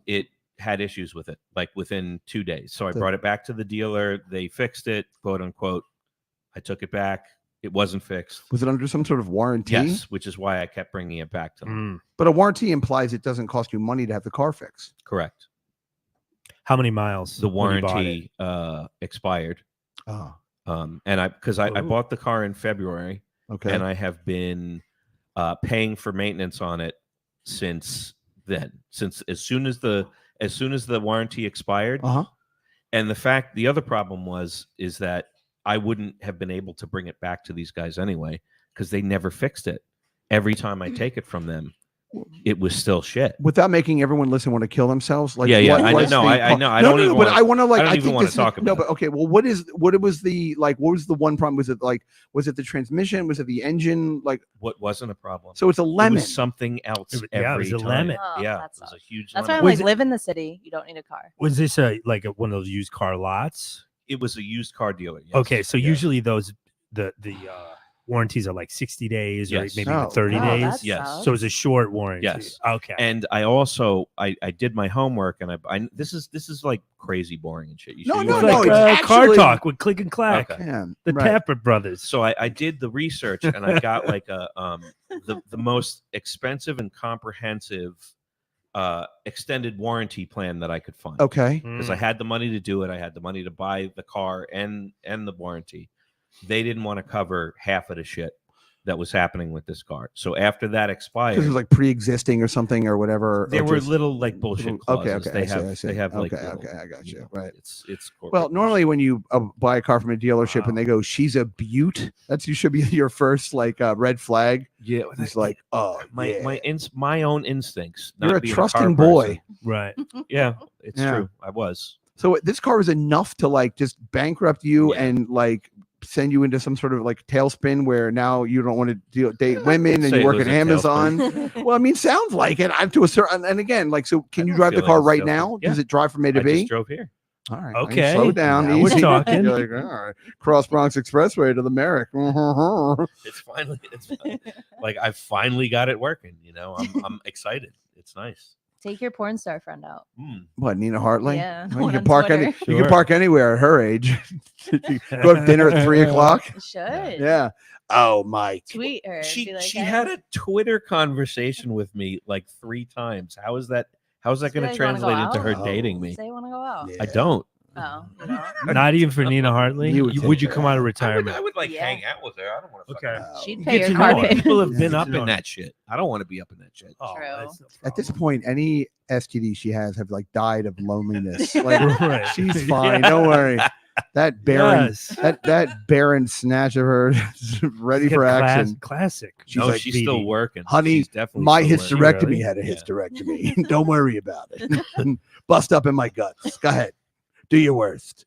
it had issues with it, like within 2 days. So I The- brought it back to the dealer. They fixed it, quote unquote. I took it back. It wasn't fixed. Was it under some sort of warranty? Yes, which is why I kept bringing it back to them. Mm. But a warranty implies it doesn't cost you money to have the car fixed. Correct. How many miles? The when you bought warranty expired. Oh, And I Ooh. bought the car in February, okay. and I have been paying for maintenance on it since then. Since as soon as the warranty expired, Uh-huh. and the other problem is that I wouldn't have been able to bring it back to these guys anyway because they never fixed it. Every time I take it from them, it was still shit. Without making everyone listen want to kill themselves. Like, Yeah, yeah, what I was know, the- I know, I No, don't no, even but wanna- I want to like. I don't even think wanna this is- talk No, about but okay. Well, what was the one problem? Was it the transmission? Was it the engine? Like, What wasn't a problem? so it's a It lemon. was something else It was- every yeah, it was a time. lemon. Oh, Yeah, that it was a sucks. huge That's why lemon. I'm Was like, it- live in the city. You don't need a car. Was this one of those used car lots? It was a used car dealer. Yes. Okay, so Yeah. usually those warranties are like 60 days or Yes. maybe Oh, even 30 wow. days. That Yes. sucks. So it's a short warranty. Yes. Okay. And I also I did my homework, and I this is like crazy boring and shit. You No, should no, it's go no, like check it it's out. car actually- talk with Click and Clack. Okay. Yeah, The right. Tapper brothers. So I did the research, and I got like a the most expensive and comprehensive extended warranty plan that I could find. Okay. Because I had the money to do it. I had the money to buy the car and the warranty. They didn't want to cover half of the shit that was happening with this car. So after that expired, Because it was like pre-existing or something or whatever. there or were just- little like bullshit clauses. Okay, They I see, have I see. they have like Okay, little, okay, I got you. know, Right. It's Well, corporate normally when you buy a car from a dealership Wow. and they go, "She's a beaut," that's you should be your first like red flag. yeah. It's like, oh, my yeah. my own instincts. You're not a being car trusting boy. person. Right. Yeah, it's Yeah. true. I was. So this car was enough to like just bankrupt you Yeah. and like send you into some sort of like tailspin where now you don't want to date women and Say you it work was at a Amazon. Well, Well, I mean, sounds like it. I'm to a certain, and again, like, so can I you don't drive the feel car like right it's now? tailspin. Yeah. Does it drive from A to I B? just drove here. All right. Okay. Slow down. Now we're Easy. talking. You're like, all right. Cross Bronx Expressway to the Merrick. It's finally like I finally got it working. You know, I'm excited. It's nice. Take your porn star friend out. What, Nina Hartley? Yeah, Well, you one can on park Twitter. you Sure. can park anywhere at her age. Go to dinner at 3:00. You should. Yeah. Oh, Mike. Tweet her. She be like, she "Hey." had a Twitter conversation with me like 3 times. How's that Just going be to like, "Wanna go translate into her out?" dating me? Say you want to go out. Yeah. I don't. Oh, you know. Not even for Nina Hartley. You would Would take you that. come out of I retirement? would like Yeah. hang out with her. I don't want to. Okay. She'd You pay get your to know car her. payment. People have Yeah, been get up to know in her. that shit. I don't want to be up in that shit. Oh, True. that's no At this problem. point, any STD she has have like died of loneliness. Like Right. she's fine. Yeah. Don't worry. That barren, Yes. that barren snatch of her is ready for action. Classic. She's No, like, she's still BD. working. Honey, She's definitely My still working. hysterectomy Really? had a Yeah. hysterectomy. Don't worry about it. Bust up in my guts. Go ahead. Do your worst.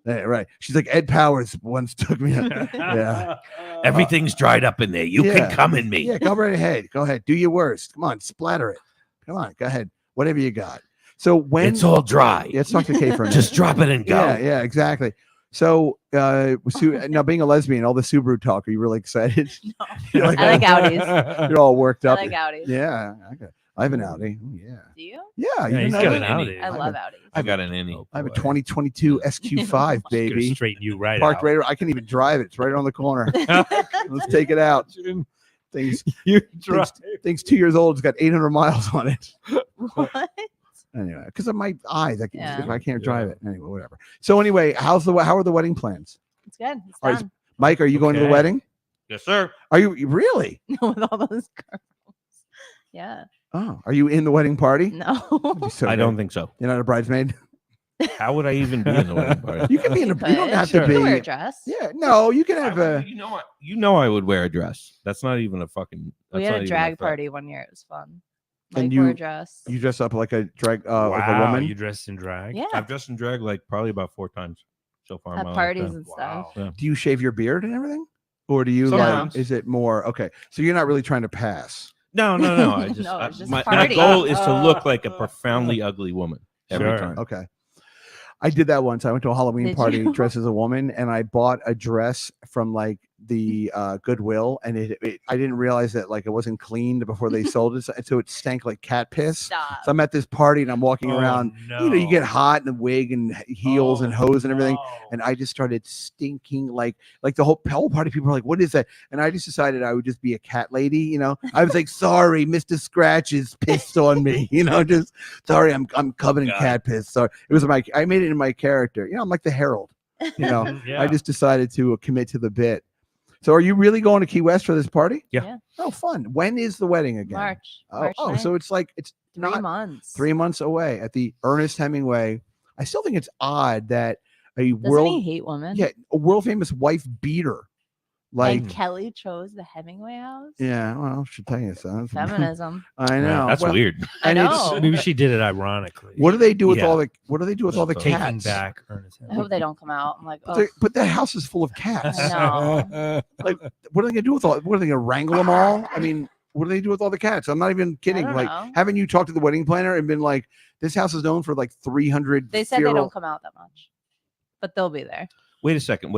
Yeah, right. She's like, Ed Powers once took me. Yeah. Everything's dried up in there. You Yeah. can come in me. Yeah, go right ahead. Go ahead. Do your worst. Come on, splatter it. Come on, go ahead. Whatever you got. So when It's all dry. yeah, let's talk to Kay for a minute. Just drop it and go. Yeah, yeah, exactly. So now being a lesbian, all the Subaru talk, are you really excited? No. You're like, I like Audis. You're all worked I up. like Audis. Yeah, okay. I have an Audi. Oh, yeah. Do you? Yeah, Yeah, you he's know got that? an Audi. I love Audis. I got an innie. I have a boy. 2022 SQ5, Gonna baby. straighten you right Parked out. right. I can even drive it. It's right on the corner. Let's take it out. Things You things 2 years old. It's got 800 miles on it. What? Anyway, because of my eyes, Yeah. I can't drive it. Anyway, whatever. So anyway, how are the wedding plans? It's good. It's All right, done. Mike, are you going to the Okay. wedding? Yes, sir. Are you really? With all those girls. Yeah. Oh, are you in the wedding party? No. You're so I good. don't think so. You're not a bridesmaid. How would I even be in the wedding party? You can be in a. You don't could. have Sure. to You can wear a be. dress. Yeah, no, you can have a. You know I would wear a dress. That's not even a fucking. We that's had not a even drag threat. party one year. It was fun. And Mike wore you- a dress. You dress up like a drag, like a Wow, woman. you dressed in drag? Yeah. I've dressed in drag like probably about 4 times so far. in At my parties lifetime. and stuff. Wow. Do you shave your beard and everything, or do you Sometimes. like? Is it more okay? So you're not really trying to pass. No. I just, No, it's just my party. goal is to look like a profoundly ugly woman every Sure. time. Okay. I did that once. I went to a Halloween Did party you? dressed as a woman, and I bought a dress from like the Goodwill, and I didn't realize that like it wasn't cleaned before they sold it, so it stank like cat piss. Stop. So I'm at this party and I'm walking Oh, around. no. You know, you get hot in the wig and heels and hose and everything. no. And I just started stinking like the whole party. People were like, "What is that?" And I just decided I would just be a cat lady. You know, I was like, "Sorry, Mr. Scratch is pissed on me." You know, just sorry, I'm covered in God. cat piss. So it was I made it in my character. You know, I'm like the Herald. You know, Yeah. I just decided to commit to the bit. So are you really going to Key West for this party? Yeah. Yeah. Oh, fun. When is the wedding again? March. Oh, March oh, so 9th. it's like it's 3 not months. 3 months away at the Ernest Hemingway. I still think it's odd that a Doesn't world, he hate women? yeah, a world famous wife beater, like, And Kelly chose the Hemingway house. yeah, well, I should tell you so. Feminism. I know. That's Well, weird. I and it's- know. Maybe she did it ironically. What do they do with Yeah. all the? What do they do with all the Taking Taking cats? back Ernest I hope they don't come out. I'm like, But, oh, but that house is full of cats. I know. Like, what are they gonna do with all? What are they gonna wrangle them all? I mean, what do they do with all the cats? I'm not even kidding. don't Like, know. haven't you talked to the wedding planner and been like, this house is known for like 300? They said they feral-" don't come out that much, but they'll be there. Wait a second.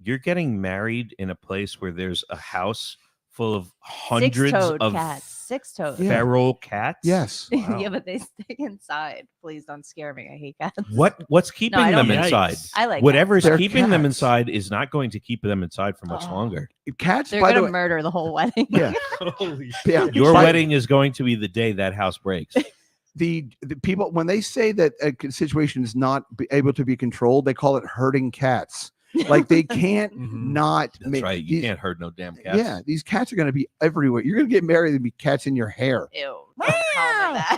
you're getting married in a place where there's a house full of hundreds Six-toed of cats. Six-toed. Yeah. feral cats. Yes. Wow. Yeah, but they stay inside. Please don't scare me. I hate cats. What's keeping I them don't- inside? Yikes. I like Whatever's They're keeping them cats. inside is not going to keep them inside for much Oh. longer. Cats, They're by the gonna way. murder the whole wedding. Yeah. Holy Yeah. Your By- wedding is going to be the day that house breaks. The people, when they say that a situation is not able to be controlled, they call it herding cats. Like they can't Mhm. not That's make right. You these- can't herd no damn cats. Yeah, these cats are going to be everywhere. You're going to get married and be cats in your hair. Ew. Don't call me that.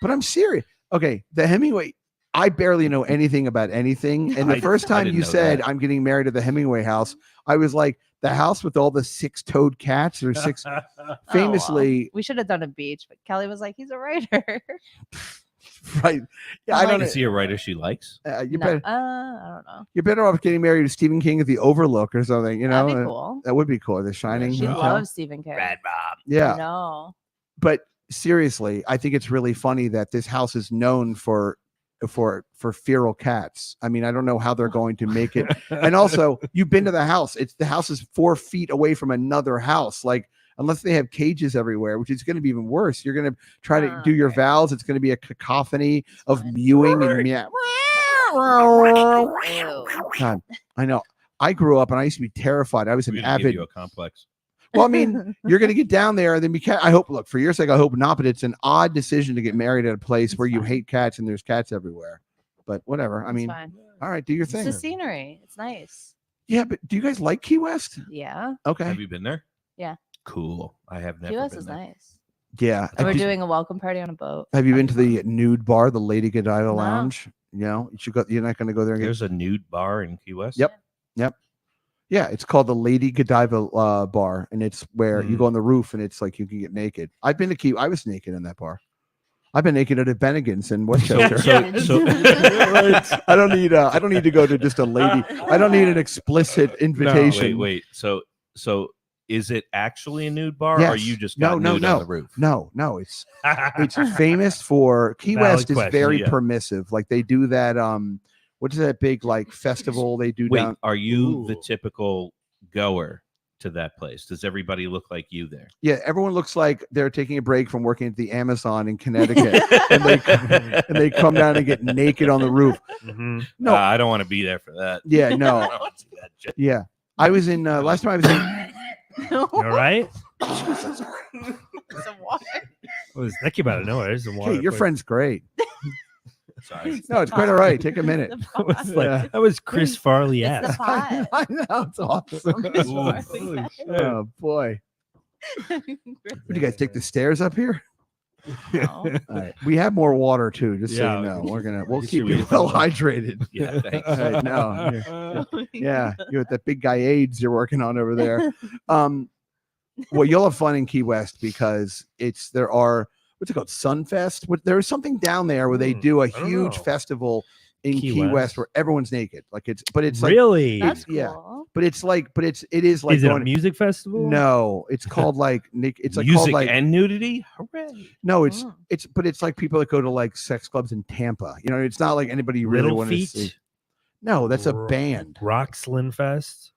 But I'm serious. Okay, the Hemingway. I barely know anything about anything. And the I- first I time didn't you know said that. I'm getting married at the Hemingway house, I was like, the house with all the six-toed cats or six. Oh, Famously, we should have done a beach, but Kelly was like, he's a writer. right? Yeah, I'm I like- don't. Is he a writer she likes? You No, better. I don't know. You're better off getting married to Stephen King at the Overlook or something. You know, That'd be cool. that would be cool. The Shining. She Hotel. loves Stephen King. Bob. Yeah, No. but seriously, I think it's really funny that this house is known for feral cats. I mean, I don't know how they're going to make it. And also, you've been to the house. The house is 4 feet away from another house. Like, unless they have cages everywhere, which is going to be even worse. You're going to try to do your Okay. vows. It's going to be a cacophony of fine. mewing and meow. Ew. God, I know. I grew up and I used to be terrified. I was We're an gonna give avid. you a complex. Well, I mean, you're going to get down there and then be cat. I hope, look, for your sake, I hope not, but it's an odd decision to get married at a place It's where you fine. hate cats and there's cats everywhere. But whatever. I It's mean, fine. all right, do your It's thing. the scenery. It's nice. Yeah, but do you guys like Key West? Yeah. Okay. Have you been there? Yeah. Cool. I have never Key West been is there. nice. Yeah. And we're Did- doing a welcome party on a boat. have you been to the nude bar, the Lady Godiva No. Lounge? You know, you should go. You're not going to go there and get. There's a nude bar in Key West. Yep. Yeah, it's called the Lady Godiva bar, and it's where you go on the roof and it's like you can get naked. I've been to Key. I was naked in that bar. I've been naked at a Bennigan's in Westchester. I don't need. I don't need to go to just a lady. I don't need an explicit invitation. Wait. So is it actually a nude bar, or Yes. you just No, got no, nude no. on the roof? No, it's famous for Key Valid West is question, very yeah. permissive. Like they do that. What is that big like festival they do Wait, down? are you the Ooh. typical goer to that place? Does everybody look like you there? Yeah, everyone looks like they're taking a break from working at the Amazon in Connecticut, and they come down and get naked on the roof. Mhm. No, I don't want to be there for that. yeah, I no, don't wanna see that shit. yeah. I was in last time I was in. You all right? Some water. That came out of nowhere. There's some water. Hey, your quick. friend's great. Sorry. No, it's quite all right. Take a minute. The That was, pot. like, Yeah. that was Chris Farley It's the ass. pot. I know it's awesome. Chris Ooh. Farley. Holy shit. Oh boy, Chris would you guys take the stairs up here? No. All right, we have more water too. Just so Yeah. you know, we'll Make keep sure we you get well some water. hydrated. Yeah, thanks. All right, no, yeah, you with that big guy AIDS you're working on over there. Well, you'll have fun in Key West because there are what's it called, Sunfest. There's something down there where they do a I don't huge know. festival in Key Key West. West. Where everyone's naked. Like it's like Really? That's cool. yeah. It is like Is it a going, music festival? no, it's called like Nick. It's like Music called like and nudity. Hooray! no, it's Mm. it's like people that go to like sex clubs in Tampa. You know, it's not like anybody you really Little want to Feet? see. No, that's a Ro- band. Rockslin Fest?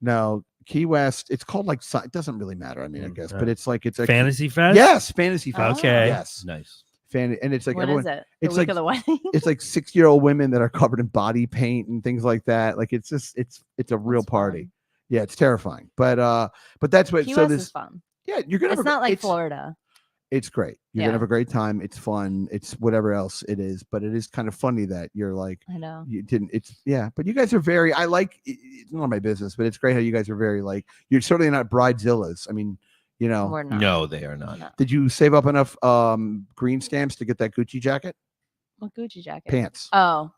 No, Key West. It's called like it doesn't really matter. I mean, I guess, but it's like it's a Fantasy Fest? Yes, Fantasy Fest. Okay. Yes, Nice. and it's like When everyone. is it? it's The week like- of the wedding. It's like 6-year-old women that are covered in body paint and things like that. Like it's just it's a real That's party. fun. Yeah, it's terrifying. But that's what. Key so West this is fun. yeah, you're gonna. It's have a- not like it's- Florida. It's great. You're Yeah. gonna have a great time. It's fun. It's whatever else it is. But it is kind of funny that you're like I know. you didn't. It's yeah. But you guys are very. I like. It's not my business, but it's great how you guys are very like. You're certainly not bridezillas. I mean, you know. We're not. No, they are not. No. Did you save up enough green stamps to get that Gucci jacket? What Gucci jacket? Pants. Oh,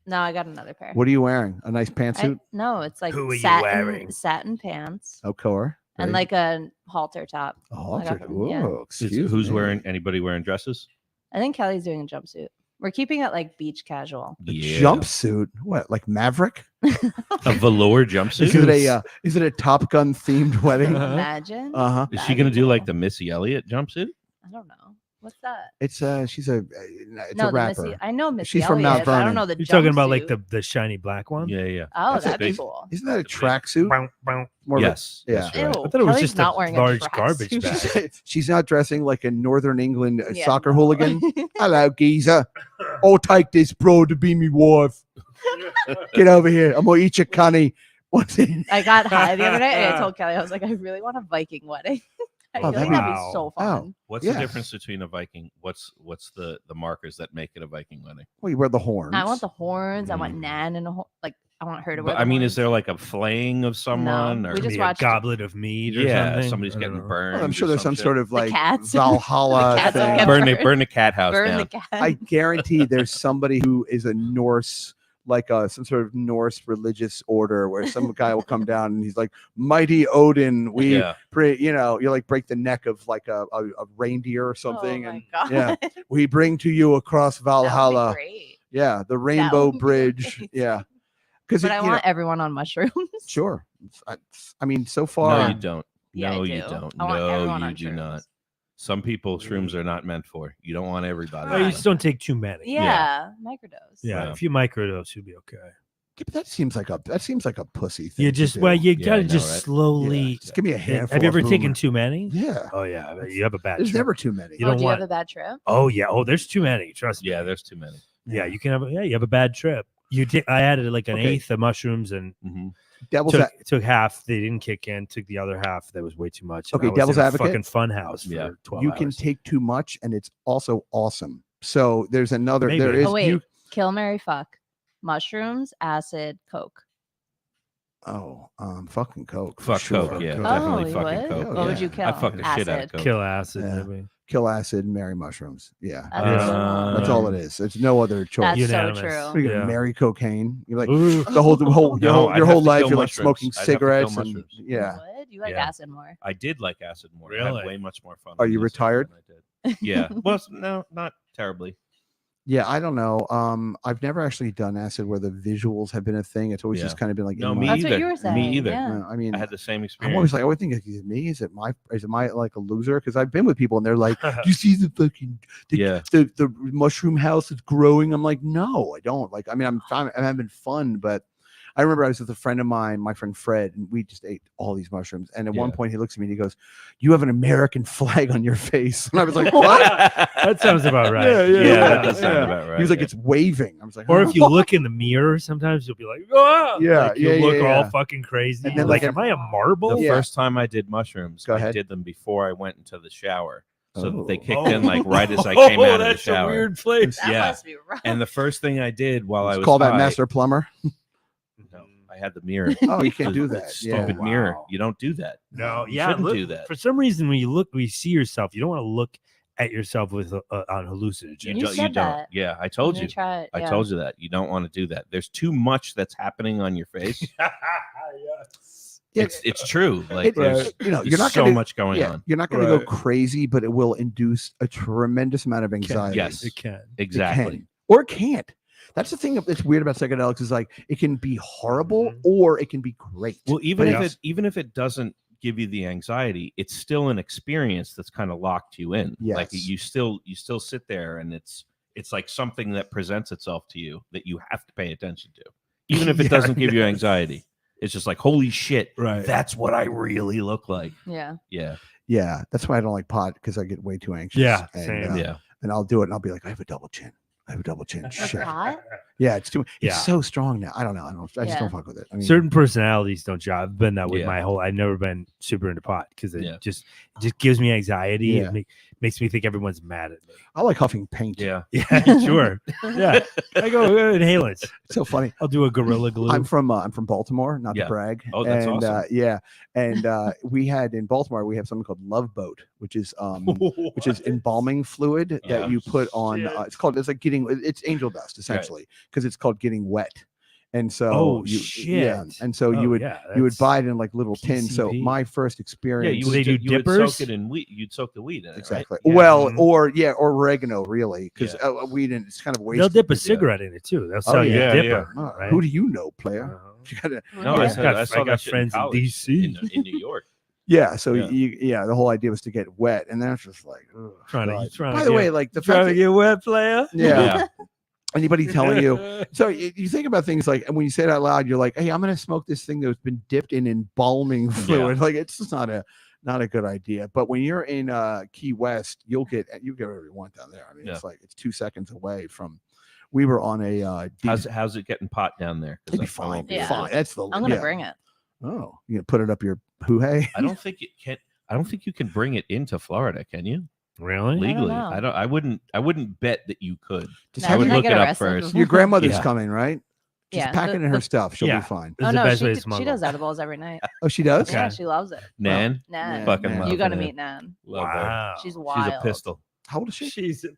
no, I got another pair. What are you wearing? A nice pantsuit? No, it's like Who are you wearing? satin pants Oh, core. and like a halter top. oh, I got them, yeah. whoa, excuse Who's me. wearing? Anybody wearing dresses? I think Kelly's doing a jumpsuit. We're keeping it like beach casual. a jumpsuit? What, like Maverick? A velour jumpsuit. Is it a Top Gun themed wedding? Uh-huh. Imagine. Uh huh. Is she That'd gonna be do like cool. the Missy Elliott jumpsuit? I don't know. What's that? It's she's a it's No, a the Missy. rapper. I know Missy She's from Mount Elliott, but I don't Vernon. know the. You're talking about like jumpsuit. the shiny black one? Yeah. Oh, That's a that'd be big- cool. Isn't that a That's a big- tracksuit? Bow, bow. More of a- Yes. yeah. Yes, you're right. Ew, I thought it was Kelly's just not a wearing large tracksuit. garbage bag. She's not dressing like a Northern England Yeah, soccer no. hooligan. Hello, geezer. I'll take this bro to be me wife. Get over here. I'm gonna eat your cunny. What's it? I got high the other day and I told Kelly, I was like, I really want a Viking wedding. I Oh, feel like that'd that'd be- be so Oh. fun. What's Yeah. the difference between a Viking? What's the markers that make it a Viking wedding? Well, you wear the horns. I want the horns. I want Mm. Nan and like I want her to wear. But The I mean, horns. is there like a flaying of someone? we or just Maybe watched- a goblet of mead or yeah, something. somebody's I don't getting know. burned. Well, I'm or sure there's some shit. sort of like cats. Valhalla The cats will thing. get burn the cat house burn down. the cat. I guarantee there's somebody who is a Norse, like some sort of Norse religious order, where some guy will come down and he's like, "Mighty Odin, we Yeah. pray." You know, you like break the neck of like a reindeer or something, Oh my and God. yeah, we bring to you across That would be Valhalla. great. Yeah, the Rainbow would be Bridge. amazing. Yeah, because But I want everyone on mushrooms. sure. I mean, so far, No, you don't. Yeah, I no, you do. don't. I want No, everyone you on do not. shrooms. Some people shrooms are not meant for. You don't want everybody. Oh, you on just them. don't take too many. Yeah, microdose. Yeah, Yeah. if you microdose, you'll be okay. Yeah, but that seems like a pussy thing. You to just do. you Yeah, gotta I know, just right? slowly. Yeah, just give me a handful. Have you ever of taken whom- too many? Yeah, Oh yeah, you have a bad. there's trip. never too many. You Oh, don't do you want. have a bad trip? Oh yeah. Oh, there's too many. Trust me. Yeah, there's too many. Yeah, you can have. You have a bad trip. I added like an Okay. eighth of mushrooms and Mhm. Devil's took half. They didn't kick in. Took the other half. That was way too much. and Okay, I was devil's in a advocate. Fucking fun house for Yeah. 12 you hours. can take too much, and it's also awesome. So there's another. Maybe. There is. Oh wait, You, kill, marry, fuck, mushrooms, acid, coke. fucking Coke. for Fuck sure. Coke. Yeah, Coke. definitely you fucking would? Coke. What What would yeah. you kill? I fuck the shit out of Acid. Coke. Kill acid. Yeah. Maybe. Kill acid, marry mushrooms. Yeah, That's that's all it is. It's no other choice. That's Unanimous. so You're true. gonna Yeah. marry cocaine. You're like Ooh. the whole No, I'd your have whole to life. kill You're like mushrooms. smoking I'd have to kill cigarettes and mushrooms. yeah. You would? You like Yeah. acid more? I did like acid more. I Really? had way much more fun. Are with you acid retired? than I did. Yeah. Well, no, not terribly. Yeah, I don't know. I've never actually done acid where the visuals have been a thing. It's always Yeah. just kind of been like No, in me my- That's what either. you were saying. Me either. Yeah. I mean, I had the same I'm experience. always like, I would think, is it me? Is it my like a loser? Because I've been with people and they're like, do you see the fucking Yeah. the mushroom house is growing? I'm like, no, I don't. Like, I mean, I'm having fun, but I remember I was with a friend of mine, my friend Fred, and we just ate all these mushrooms. And at one Yeah. point, he looks at me and he goes, "You have an American flag on your face." And I was like, "What?" That sounds about right. Yeah, that does sound about right. He was like, yeah. "It's waving." I was like, Or "Huh?" if you look in the mirror, sometimes you'll be like, "Oh, Yeah, like, you yeah, look yeah, all yeah. fucking crazy." And And then, like, like, am I a marble? The Yeah. first time I did mushrooms, Go I ahead. did them before I went into the shower. So that they Oh. kicked in like right as I came out of the That's shower. a weird place. That Yeah. must be rough. And the first thing I did while I Let's was call that high- master plumber. No, I had the mirror. Oh, you can't do The that. Stupid Yeah. mirror. Wow. You don't do that. No, You yeah, shouldn't look, do that. For some reason, when you see yourself, you don't want to look at yourself with on hallucinogens. You don't. said don't. that. Yeah, I told When you. try it, I yeah. told you that. You don't want to do that. There's too much that's happening on your face. Yes. Yeah, It's true. Like there's, you know, there's you're not so gonna, much going yeah, on. You're not going to go Right. crazy, but it will induce a tremendous amount of anxiety. Yes. It can. It Exactly. can, or it can't. That's the thing that's weird about psychedelics is like it can be horrible Mhm. or it can be great. Well, even But if it doesn't give you the anxiety, it's still an experience that's kind of locked you in. Like Yes. you still sit there and it's like something that presents itself to you that you have to pay attention to. Even if it Yeah, doesn't give you yes. anxiety. It's just like, holy shit, Right. that's what I really look like. Yeah. Yeah. Yeah, that's why I don't like pot because I get way too anxious. Yeah, and, same. Yeah. and I'll do it and I'll be like, I have a double chin. I have a double chin. Like Shit. pot? Yeah, it's too. Yeah. It's so strong now. I don't know. I just Yeah. don't fuck with it. I mean, Certain personalities don't jive. I've been that with Yeah. my whole. I've never been super into pot because it Yeah. just gives me anxiety. Yeah. It makes me think everyone's mad at me. I like huffing paint. Yeah. Yeah, sure. Yeah, I go inhalants. It's so funny. I'll do a gorilla glue. I'm from Baltimore, not Yeah. to brag. Oh, that's and, awesome. yeah, and we had in Baltimore we have something called Love Boat, which is embalming fluid that Yeah. you put on. Shit. It's like it's angel dust essentially because it's called getting wet, and so Oh, yeah, shit. and so Oh, you would yeah, you would that's- buy it in like little tins. So PCP. my first Yeah, experience, Do they do you would dippers? soak it in wheat. You'd soak the wheat in it, exactly. Yeah. Well, Mhm. or oregano really because Yeah. weed and it's kind of They'll wasted. dip a cigarette in it too. They'll sell you yeah, a dipper. Oh, right? Who do you know, player? Uh-huh. You gotta, No, Yeah. I, I said, got- I saw I got that shit friends in college, DC. in New York. Yeah. So Yeah. the whole idea was to get wet, and then it's just like, ugh, Trying God. to, trying By to the get, way, like the trying fact to that, get wet, player. yeah. Anybody telling you? So you think about things like, and when you say it out loud, you're like, "Hey, I'm going to smoke this thing that's been dipped in embalming fluid." Like it's just not a good idea. But when you're in Key West, you get whatever you want down there. I mean, it's like it's 2 seconds away from. We were on a. How's it getting pot down there? 'Cause It'd be I fine. won't be Yeah. able to- Fine. That's the. I'm gonna bring it. Oh, you gonna put it up your hoo-hey? I don't think it can. I don't think you can bring it into Florida. Can you? Really? Legally, know. I wouldn't bet that you could. Just No, I would can look get it up arrested first. before- Your grandmother's Yeah. coming, right? Just Yeah, packing in her stuff. She'll Yeah. be fine. This Oh is the no, best way to she smuggle. does edibles every night. Oh, she does. Yeah, Okay. she loves it. Nan, Nan. fucking Man. love You gotta Nan. meet Nan. Love her. Wow. She's She's wild. a pistol. How old is she? She's a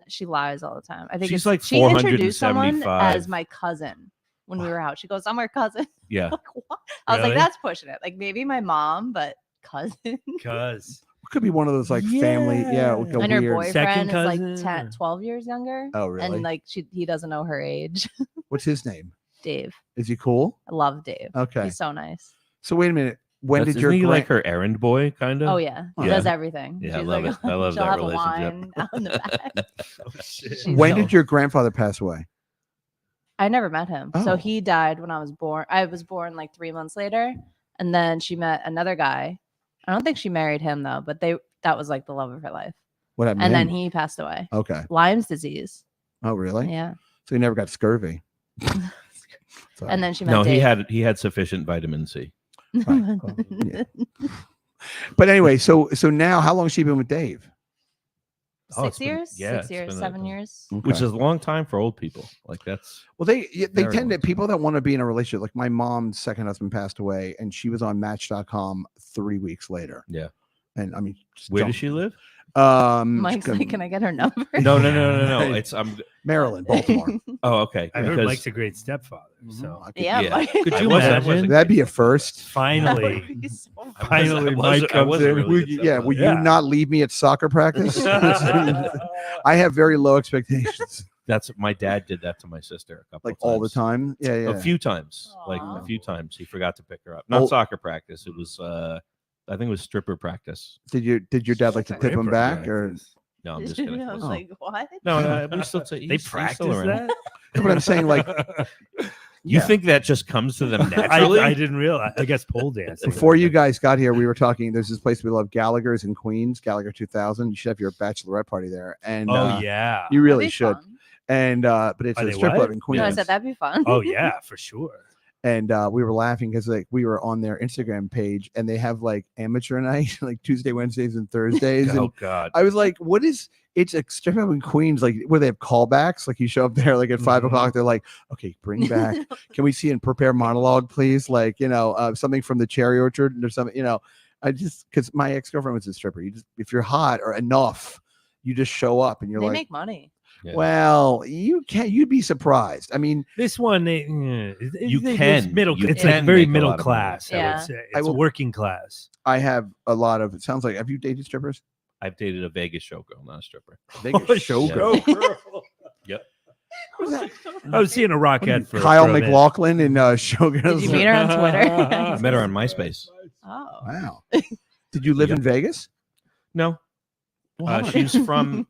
She lies all the time. I think She's it's, like she introduced someone 475. as my cousin when we were out. She goes, "I'm her cousin." Yeah. Like, what? I was Really? like, "That's pushing it." Like maybe my mom, but cousin. Cuz. Could be one of those like family. Yeah, like a And her weird. boyfriend is like cousin 10, or- 12 years younger. Oh, really? And like he doesn't know her age. What's his name? Dave. Is he cool? I love Dave. Okay. He's so nice. So wait a minute. When did your isn't he like grand- her errand boy kind of? Oh yeah. He Yeah. does everything. Yeah, I She's love like, it. I love she'll that have a relationship. wine out in the back. Oh, shit. She's when so- did your grandfather pass away? I never met him. Oh. So he died when I was born. I was born like 3 months later. And then she met another guy. I don't think she married him though, but that was like the love of her life. What happened? And to then him? he passed away. Okay. Lyme's disease. Oh, really? Yeah. So he never got scurvy. Sorry. And then she met No, Dave. he had sufficient vitamin C. Right. Well, yeah. But anyway, so now, how long has she been with Dave? Oh, 6 it's been- years? yeah, 6 it's years, been 7 a- years. Which Okay. is a long time for old people. Like that's Well, they Very tend to long people that want to be in a relationship. Like my mom's second husband passed away, and she was on Match.com 3 weeks later. Yeah. And I mean, just where jump- does she live? Mike's like, can I get her number? No. It's Maryland, Baltimore. Oh, okay. I heard because- Mike's a great stepfather. Mhm. So I could- Yeah. Yeah. Mike. Could I you wasn't- I imagine? wasn't- That'd be a first. Finally, He's so funny. finally, I Mike wasn't comes in. really Will good you, stepfather. will Yeah. you not leave me at soccer practice? I have very low expectations, That's my dad did that to my sister a couple like of times. all the time. Yeah, yeah. A few times. Like Aw. a few times he forgot to pick her up. Not Oh. soccer practice. It was I think it was stripper practice. Did your dad like to tip him Stripper back, or practice. No, I'm just I kidding. was Oh. like, what? No, we still They he's practice still around. that. No, but I'm saying like You yeah. think that just comes to them naturally? I didn't realize. I guess pole dancing. Before you guys got here, we were talking. There's this place we love, Gallagher's in Queens, Gallagher 2000. You should have your bachelorette party there, and Oh yeah. you really That'd be should. fun. And but it's Are a they strip what? club in Queens. No, I said that'd be fun. Oh yeah, for sure. And we were laughing because like we were on their Instagram page, and they have like amateur night, like Tuesday, Wednesdays, and Thursdays. And Oh God. I was like, "What is?" It's a strip club in Queens, like where they have callbacks. Like you show up there, like at 5 Mhm. o'clock, they're like, "Okay, bring back. Can we see and prepare monologue, please? Like something from the Cherry Orchard or something. I just because my ex girlfriend was a stripper. You just if you're hot or enough, you just show up and you're They like, make money. Yeah. well, you can't. You'd be surprised. I mean, This one, You it's can. middle. You It's can like very make a middle lot of money. class. I Yeah. would say I it's will- working class. I have a lot of. It sounds like. Have you dated strippers? I've dated a Vegas showgirl, not a stripper. Vegas Oh, showgirl. Yep. Who's that? I was seeing a rockhead for Kyle for a minute. McLaughlin in Showgirls. Did you meet her on Twitter? I met her on MySpace. Oh. Wow. Did you live Yep. in Vegas? No, Why? she's from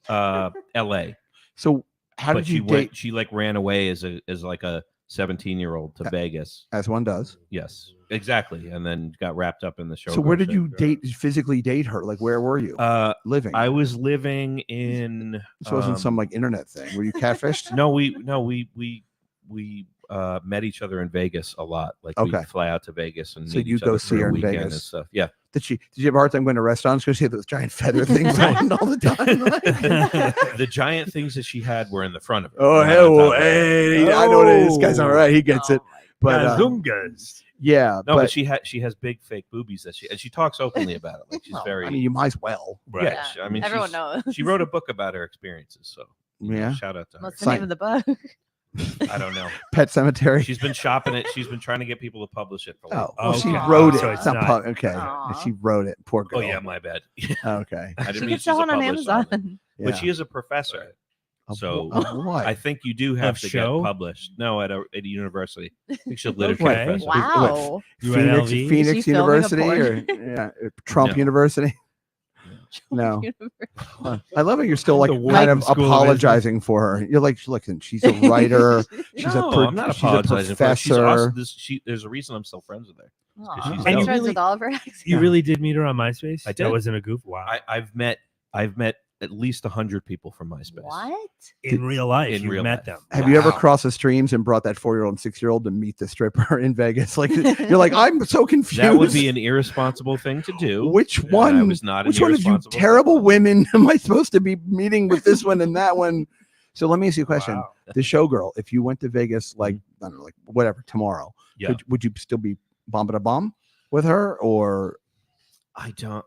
L.A. So how but did she you date? went. She like ran away as like a 17-year-old to Vegas. As one does. Yes, exactly, and then got wrapped up in the show. So where did you physically date her? Like where were you living? I was living in. This wasn't some like internet thing. Were you catfished? No, we met each other in Vegas a lot. Like Okay. we'd fly out to Vegas and So meet you each go other see for a her in weekend Vegas. and stuff. Yeah. Did you have a hard time going to restaurants because she had those giant feather things on all the time? The giant things that she had were in the front of her. Oh, not on hell, top of her. hey, I know what it is. This guy's all right. He gets Oh it. my But Zungas. yeah, No, but but she has big fake boobies that she talks openly about it. Like she's Oh, very. I mean, you might as well. Right. Yeah, Yeah, she- I mean, everyone she's- knows. She wrote a book about her experiences. So Yeah. shout out to her. What's the Sign- name of the book? I don't know. Pet Cemetery. She's been shopping it. She's been trying to get people to publish it. For like, Oh, well, she Okay. wrote it. So it's it's not not- okay. Aw. She wrote it. Poor girl. oh yeah, my bad. Okay. I She didn't can mean she's sell a it on published author. Amazon. Yeah. But she is a professor. So what? I think you do have Of to show? get published. No, at a university. I think she's a Okay. literature professor. Wow. You at Phoenix, LV? Phoenix Is she filming a University or porn? Trump No. University? No. I love how you're still like The kind of Wharton School of apologizing for her. You're like, listen, she's a writer. She's No, I'm not she's a apologizing for her. She's professor. awesome. There's a reason I'm still friends with her. Aw, she's I'm dope. friends really- with all of her exes. You really did meet her on MySpace? I That did. wasn't a goof. Wow. I've met at least 100 people from MySpace. What? in real life, in you real met life. them. Have you ever Wow. crossed the streams and brought that 4-year-old and 6-year-old to meet the stripper in Vegas? Like you're like, I'm so confused. That would be an irresponsible thing to do. Which and one? I was not an Which one of you irresponsible terrible person. women am I supposed to be meeting with this one and that one? So let me ask you a question. Wow. The showgirl, if you went to Vegas, like I don't know, like whatever tomorrow, Yeah. would you still be bomb with her or I don't.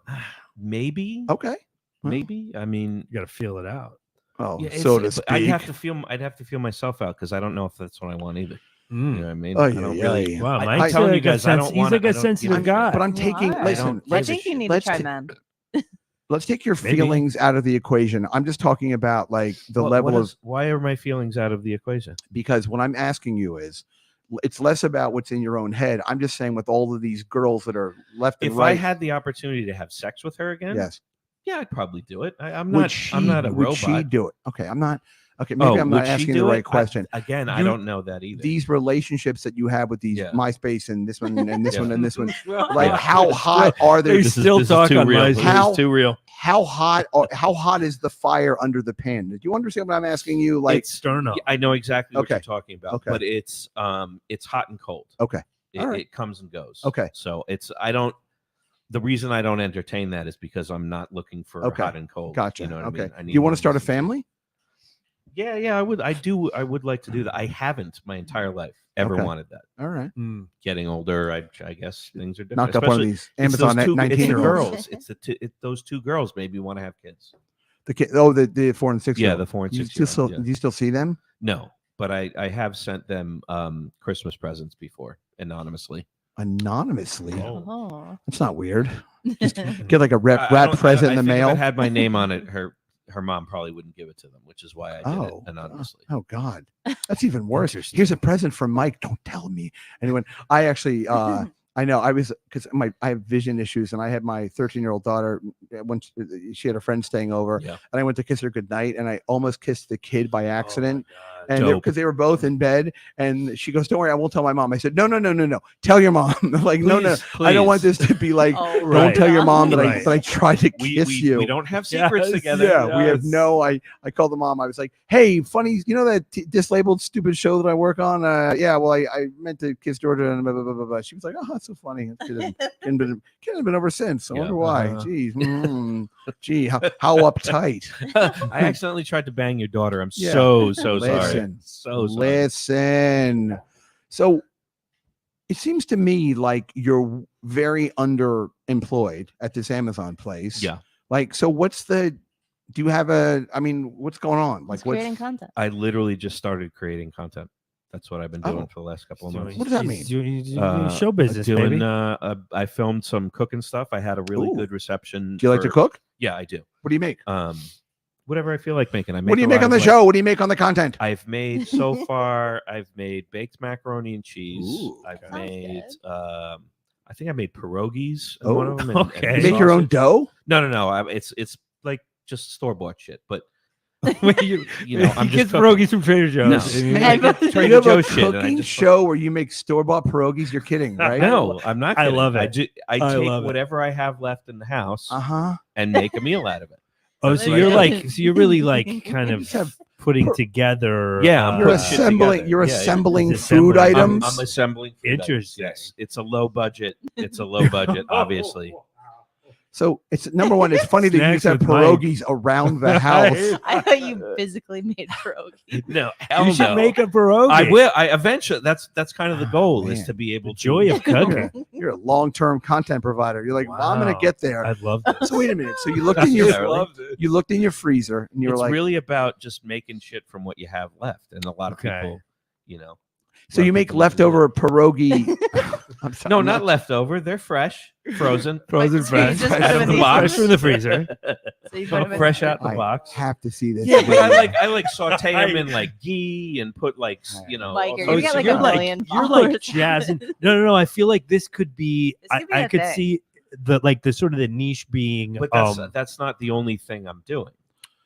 Maybe. okay? Maybe. I mean, You got to feel it out. Oh, yeah, so to but speak. I'd have to feel myself out because I don't know if that's what I want either. You know what I mean? Oh, I yeah, don't yeah, really. yeah. Wow, I'm Mike's telling like you guys, I don't he's want. like a sensitive guy. But I'm You taking are. listen. I listen, think you need to let's try ta- men. Let's take your Maybe. feelings out of the equation. I'm just talking about like the What- level what of is- Why are my feelings out of the equation? because what I'm asking you is it's less about what's in your own head. I'm just saying with all of these girls that are left and If right. I had the opportunity to have sex with her again, yes. yeah, I'd probably do it. I'm Would not. she, I'm not a would robot. she do it? Okay, I'm not. Okay, maybe I'm would not she asking the do right it? question. Again, I You- don't know that either. These relationships that you have with these Yeah. MySpace and this one and this Yeah. one and this one, Like, like Yeah. how hot are they? They still talk too on real. MySpace. This How- is too real. How hot is the fire under the pan? Do you understand what I'm asking you? Like, It's Sterno. I know exactly what Okay. you're talking about, Okay. but it's hot and cold. okay, It, All right. it comes and goes. Okay. So I don't. The reason I don't entertain that is because I'm not looking for Okay. hot and cold. gotcha. You know what okay, I mean? I do you want to one start a that's- family? Yeah, I would. I would like to do that. I haven't my entire life ever Okay. wanted that. All right, Mm. Getting older, I guess things are different. knocked up one of Especially- these it's those Amazon two- 19-year-olds. It's the girls. Those two girls made me want to have kids. The kid, oh, the 4 and 6. Yeah, the 4 and You 6. still, do you still see them No, but I have sent them Christmas presents before anonymously. anonymously? Oh. Oh. That's not weird. Just get like a rat I don't- present in I the think if mail. it had my name on it, her mom probably wouldn't give it to them, which is why I did it Oh, anonymously. oh God, that's even worse. Interesting. Here's a present from Mike. Don't tell me. Anyone? I actually, I know I was because I have vision issues, and I had my 13-year-old daughter when she had a friend staying over, Yeah. and I went to kiss her goodnight, and I almost kissed the kid by accident. Oh And Dope. because they were both in bed, and she goes, "Don't worry, I won't tell my mom." I said, "No, tell your mom." Like, no, Please, I don't want please. this to be like, Oh, don't Right. tell your mom that Right. I tried to We, kiss we, you. we don't have secrets Yes. together. Yeah, we have Yes. no. I called the mom. I was like, "Hey, funny, you know that dislabeled stupid show that I work on? Yeah, well, I meant to kiss Georgia and blah blah blah blah." blah. She was like, "Oh, that's so funny. It couldn't have been over since. I Yeah. wonder why. Uh-huh. Jeez, gee, how uptight." I accidentally tried to bang your daughter. I'm Yeah. so sorry. Listen. So sorry. Listen. So it seems to me like you're very underemployed at this Amazon place. Yeah. Like, so do you have what's going on? Like, He's creating content. I literally just started creating content. That's what I've been doing Oh. for the last couple of Doing- months. What does that he's mean? doing show business, doing, baby. I filmed some cooking stuff. I had a really Ooh. good reception. Do you like to cook? Yeah, I do. What do you make? Whatever I feel like making. What do you make on the show? What do you make on the content? I've made so far. I've made baked macaroni and cheese. Ooh, I've Sounds made. good. I think I made pierogies. In Oh, one of them. okay. You make your own sausage. dough? No. It's like just store bought shit. But you know, I'm he just gets cooking. pierogies from Trader Joe's. No. and you Man, make it- Trader You have a Joe's shit, and I cooking just- show where you make store-bought pierogies? You're kidding, right? No, I'm not. I Kidding. love I, it. I I take love it. whatever I have left in the house Uh-huh. and make a meal out of it. Oh, So so there you're you like, go. so you're really like kind You of just have- putting together. Yeah, I'm You're putting shit assembling together. you're Yeah, yeah. assembling It's food assembling. items. I'm assembling. food items, Interesting. Yes, it's a low budget. It's a low budget, obviously. So it's number one, it's funny that you Snacks used to have with Mike. pierogies around the house. I thought you physically made pierogi. No, hell You should no. make a pierogi. I will. I eventually. That's kind of the goal is Man. to be able The to joy of cooking. You're a long-term content provider. You're like, well, I'm gonna Wow. get there. I love this. So wait a minute. So you looked in your Yeah, really. you looked in your freezer and you were It's like, really about just making shit from what you have left, and a lot of Okay. people, you know. so you make leftover pierogi. I'm sorry, No, I'm not leftover. They're fresh, frozen, Frozen so you fresh. just out put of them the in box. Fresh from the freezer. So you put them in fresh out the I box. have to see this. Yeah, but video. I like saute them in like ghee and put like Mike, all you're Oh, gonna sorts get so like you're a like million you're followers. like jazzing. No. I feel like this could be. This could be I a could thing. see the sort of the niche being. But that's not the only thing I'm doing.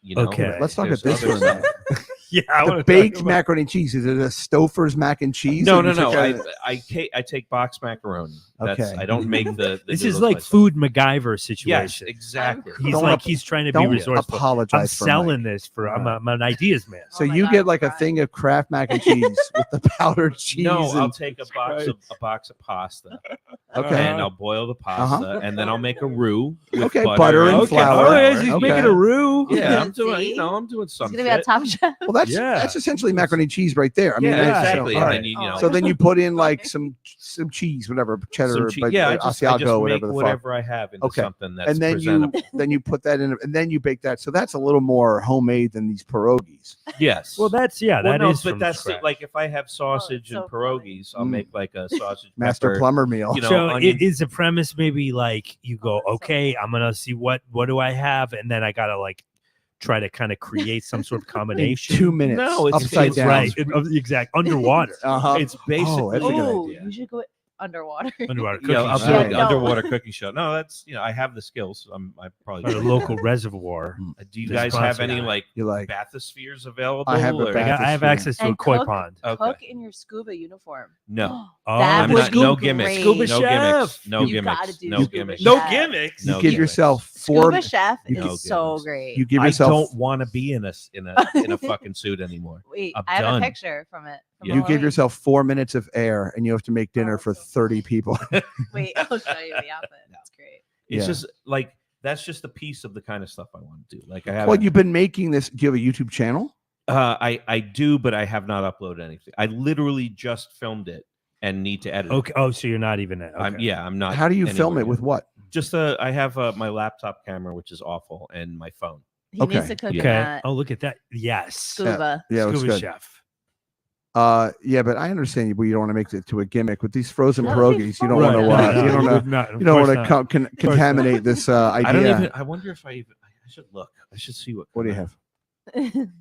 You know, Okay. Let's talk There's about this for other a stuff. minute. yeah, I The wanna baked talk about- macaroni and cheese. Is it a Stouffer's mac and cheese? No, or you no. took a- I take box macaroni. That's Okay. I don't make the This is noodles like myself. food MacGyver Yes, situation. exactly. He's Don't like ap- he's trying to be Don't resourceful. apologize I'm for selling Mike. this for. I'm an ideas man. So Oh my you God, get I'm like a crying. thing of Kraft mac and cheese with the powdered cheese. No, I'll and, take a box of pasta, okay. and I'll boil the pasta, and then I'll make a roux. With Okay, butter and Okay. flour. Oh, yeah, he's Okay. making a roux. Yeah, I'm See? doing. I'm doing He's something. gonna be on Top Chef. Well, that's Yeah. essentially macaroni and cheese right there. I mean, yeah, that's- exactly. So, And all then right. you know, So then you put in like some cheese, whatever, cheddar, some cheese. but Yeah, I just Asiago, make whatever the fuck. whatever I have into Okay. something that's And then presentable. you put that in, and then you bake that. So that's a little more homemade than these pierogies. Yes. Well, that's Well, that no, is but from that's scratch. like if I have sausage so and pierogies, I'll Mm. make like a sausage Master pepper. plumber meal. You know, so onion- is the premise maybe like you go, that's so okay, I'm gonna see what do I have, and then I gotta like try to kind of create some sort of in combination. 2 minutes. No, it's- upside it's down. Right, exact underwater. Uh-huh. It's basically Oh, that's a good Oh, idea. you should go underwater. Underwater cooking. yeah, I'll do show. Yeah, an no. underwater cooking show. No, that's I have the skills. I probably At a should. local reservoir. Do you This guys have sponsor any guy. like You like bathyspheres available? I have a or- I have bathysphere. access to a And koi cook- pond. Okay. Cook in your scuba uniform. No, Oh, That I'm would not. be No great. gimmicks. Scuba no chef. gimmicks. No You gimmicks. gotta do No scuba gimmicks. chef. No Yeah. gimmicks. you No give gimmicks. yourself four. Scuba chef you is give- so gimmicks. great. You give I yourself. don't want to be in a fucking suit anymore. Wait, I'm I have done. a picture from it. From Yeah. You give Halloween. yourself 4 minutes of air, and you have to make dinner for 30 people. Wait, I'll show you the outfit. That's great. It's Yeah. just like that's just a piece of the kind of stuff I want to do. Like I have. Well, you've been making this. Do you have a YouTube channel? I do, but I have not uploaded anything. I literally just filmed it and need to edit. it. Okay. Oh, so you're not even at. Okay. I'm not. How do you film anywhere it? With near. what? Just I have my laptop camera, which is awful, and my phone. He Okay. needs to cook in Okay. that Oh, look at that. Yes. scuba. Yeah, it was Scuba good. chef. Yeah, but I understand you, but you don't want to make it to a gimmick with these frozen That would be pierogies. You don't fun. want Right. to. You don't No, want to. not- of You don't course want to not. con- contaminate this idea. I don't even. I wonder if I even. I should look. I should see what. What do you have?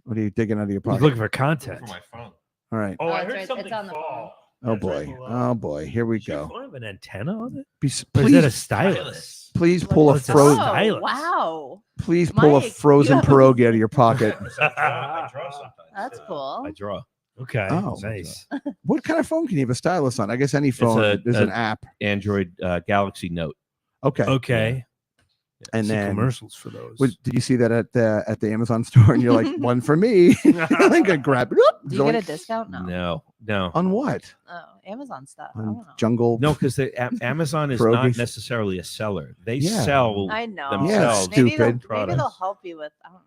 What are you digging out of your He's pocket? looking for Look content. for my phone. All right. Oh, Oh, I it's heard right- something it's on the fall. Oh That's right boy. below. Oh boy. Here we Does your go. phone have an antenna on it? Please, Or is that a please, stylus? please pull a It's a frozen. Oh, stylus. wow. Please pull a Mike, frozen you have- pierogi out of your pocket. I draw sometimes. That's cool. I draw. Okay. Oh, Nice. What kind of phone can you have a stylus on? I guess any phone. There's an app. Android Galaxy Note. Okay. Okay. And See then commercials for those. did you see that at the Amazon store? And you're like, one for me. I think I grab it up. Do you get a discount? No. No. On what? Oh, Amazon stuff. I On don't know. Jungle. No, because Amazon is Pierogies. not necessarily a seller. They Yeah. sell. I know. themselves Maybe they'll, stupid maybe they'll products. help you with. I don't know.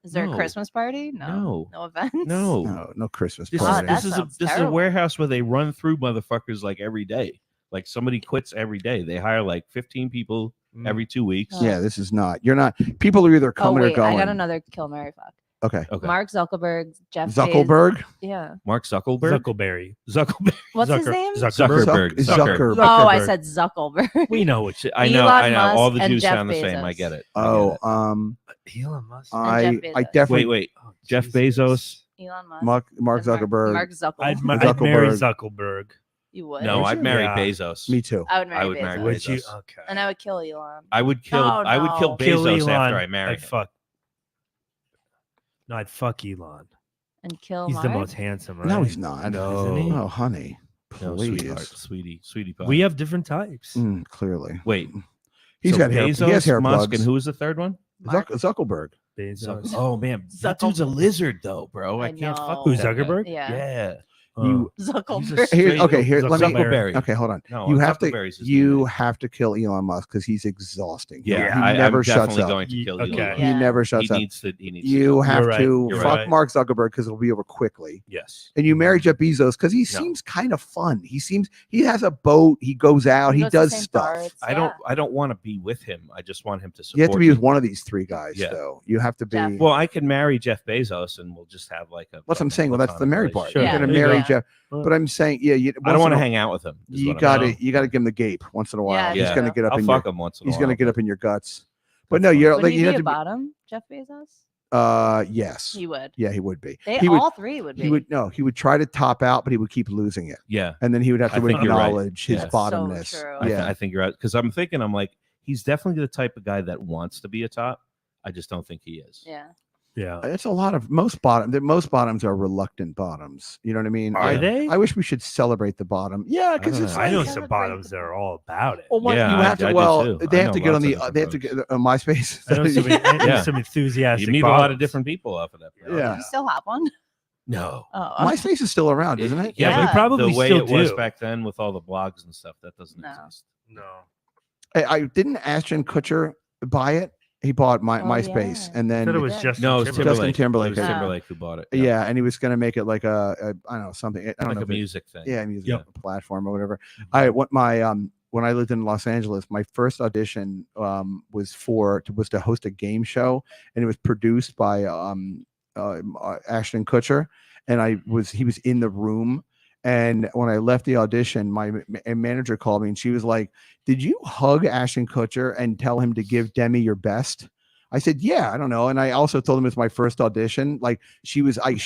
Is there No. a Christmas party? No. No. No events. No. No Christmas This, party. that this is a sounds this is a terrible. warehouse where they run through motherfuckers like every day. Like somebody quits every day. They hire like 15 people every 2 weeks. Oh. Yeah, this is not. You're not. People are either Oh coming wait, or going. I got another kill Mary fuck. Okay. Okay. Mark Zuckerberg, Jeff Bezos. Zuckerberg. Yeah. Mark Zuckerberg. Zuckerberry. Zuckerberg. What's his Zucker- name? Zuckerberg. Zuckerberg. Oh, I Zuckerberg. said Zuckerberg. We know what you. I know. Elon I know. All the Musk and Jews Jeff sound the same. I Bezos. get it. Oh, Elon Musk. I Jeff Bezos. definitely Wait. Oh, Jeff Jesus. Bezos. Elon Musk. Mark and Zuckerberg. Mark Zuckerberg. I'd marry Zuckerberg. You would. No, Would I'd you? marry Yeah. Bezos. Me too. I would marry I would Bezos. marry Would you? Bezos. Okay. And I would kill Elon. I would kill. No, I would kill no. Kill Bezos Elon. after I marry I'd him. fuck. No, I'd fuck Elon. And kill He's Mark. the most handsome, right? No, he's not. No. Isn't he? Oh, honey. No, Please. sweetheart, sweetie pie. We have different types. Clearly. Wait. He's so got hair. Bezos, He has hair Musk, plugs. and who was the third one? Mark. Zuckerberg. Bezos. Oh man, that dude's a lizard though, bro. I I can't know. fuck Who, with that guy. Zuckerberg? Yeah. Yeah. You- Zuckerberg. He's a Here, straight- okay, here. Let me. Zuckerberg. Okay, hold on. No, You have to. Zuckerberg's his You name. have to kill Elon Musk because he's exhausting. Yeah, he I'm never shuts definitely up. going to kill Okay. Elon. He Yeah. never He shuts up. needs to. He needs to You go. have You're right, to you're fuck right. Mark Zuckerberg because it'll be over quickly. Yes. And you marry Jeff Bezos because he seems kind of fun. He has a boat. He goes out. He Goes to does St. stuff. Bart's, I don't want to be with him. I just want him to support. You have to be me. with one of these three guys, Yeah. though. You have to be. Jeff. Well, I can marry Jeff Bezos, and we'll just have like a. That's what I'm saying. Well, that's the married part. Sure. You're Yeah. going to There you marry go. Jeff. But I'm saying, yeah, I don't want to hang out with him. is You what I'm got saying. to give him the gape once in a while. Yeah, He's yeah. gonna get up I'll in fuck your. him once in a He's while. gonna get but- up in your guts. But That's no, fine. you're Would like he you be have a to. bottom, Jeff Bezos? Yes. He would. Yeah, he would be. They He would. all three would be. He would no. He would try to top out, but he would keep losing it, Yeah. and then he would have I to think you're right. acknowledge his Yeah. That's so bottomness. true. Yeah. I think you're right. Because I'm thinking, I'm like, he's definitely the type of guy that wants to be a top. I just don't think he is. Yeah. Yeah. It's a lot of most bottoms are reluctant bottoms. You know what I mean? Are they? I wish we should celebrate the bottom. Yeah, because don't it's know. I know like, some Celebrate bottoms the that are all about it. well, what, Yeah, you have I to. do Well, too. they I have to know get on lots the. of different They have to folks. get on MySpace. I know some, I know Yeah. some enthusiastic. You meet a lot of bottoms. different people off of that. Yeah. You still have one? No. Oh, MySpace is still around, isn't it? Yeah, Yeah. but Probably the way still it was do. back then with all the blogs and stuff, that doesn't No. exist. No. I didn't Ashton Kutcher buy it. He bought my Oh, MySpace, yeah. and I then thought it was Yeah. Justin No, it's Timberlake. Justin Timberlake. It was Oh. Timberlake who bought it. yeah, and he was going to make it like a I don't know something. I don't Like know a if it- music thing. yeah, music Yep. platform or whatever. I what my when I lived in Los Angeles, my first audition was to host a game show, and it was produced by Ashton Kutcher, and he was in the room. And when I left the audition, my manager called me, and she was like, "Did you hug Ashton Kutcher and tell him to give Demi your best?" I said, "Yeah, I don't know." And I also told him it's my first audition. Like she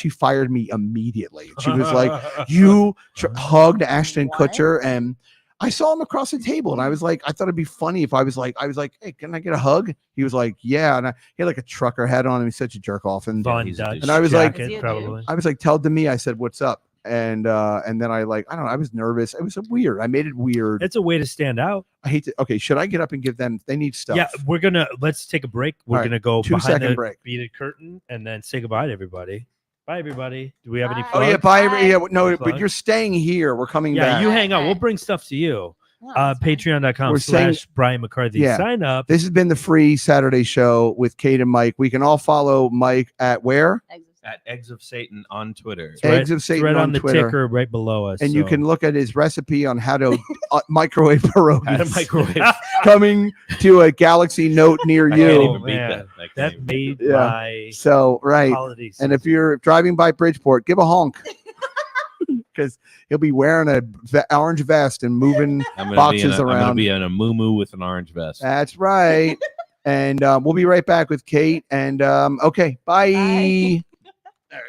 fired me immediately. She was like, "You hugged Ashton What? Kutcher," and I saw him across the table, and I was like, I thought it'd be funny if I was like, "Hey, can I get a hug?" He was like, "Yeah," and he had like a trucker hat on, and he's such a jerk off. And Von he's a Dutch douche. And I was like- Is he jacket, a probably. I was like, "Tell Demi," I said, "What's up?" And then I don't know. I was nervous. It was weird. I made it weird. It's a way to stand out. I hate to. Okay, should I get up and give them? They need stuff. Yeah, let's take a break. We're All right, gonna go 2 behind second the break. beaded curtain and then say goodbye to everybody. Bye, everybody. Do we have any Bye. Oh plugs? yeah, bye. Bye. Yeah, no, Any but plugs? you're staying here. We're coming Yeah, back. you hang out. We'll Okay. bring stuff to you. Oh, that's fine. We're Patreon.com/ Brian McCarthy. Yeah. Sign up. This has been the free Saturday show with Kate and Mike. We can all follow Mike at where? Exit. At Eggs of Satan on Twitter. It's right- Eggs of it's Satan right on on the Twitter. ticker right below us. And you so- can look at his recipe on how to microwave pierogies. How to microwave. Coming to a Galaxy Note near I can't you. even beat man. that. I can't That even- made Yeah. my So right. holiday And if season. you're driving by Bridgeport, give a honk. Because he'll be wearing a orange vest and moving. I'm gonna boxes be in a, I'm gonna around. be in a moo with an orange vest. That's right. And we'll be right back with Kate. And okay, bye. Bye. All right.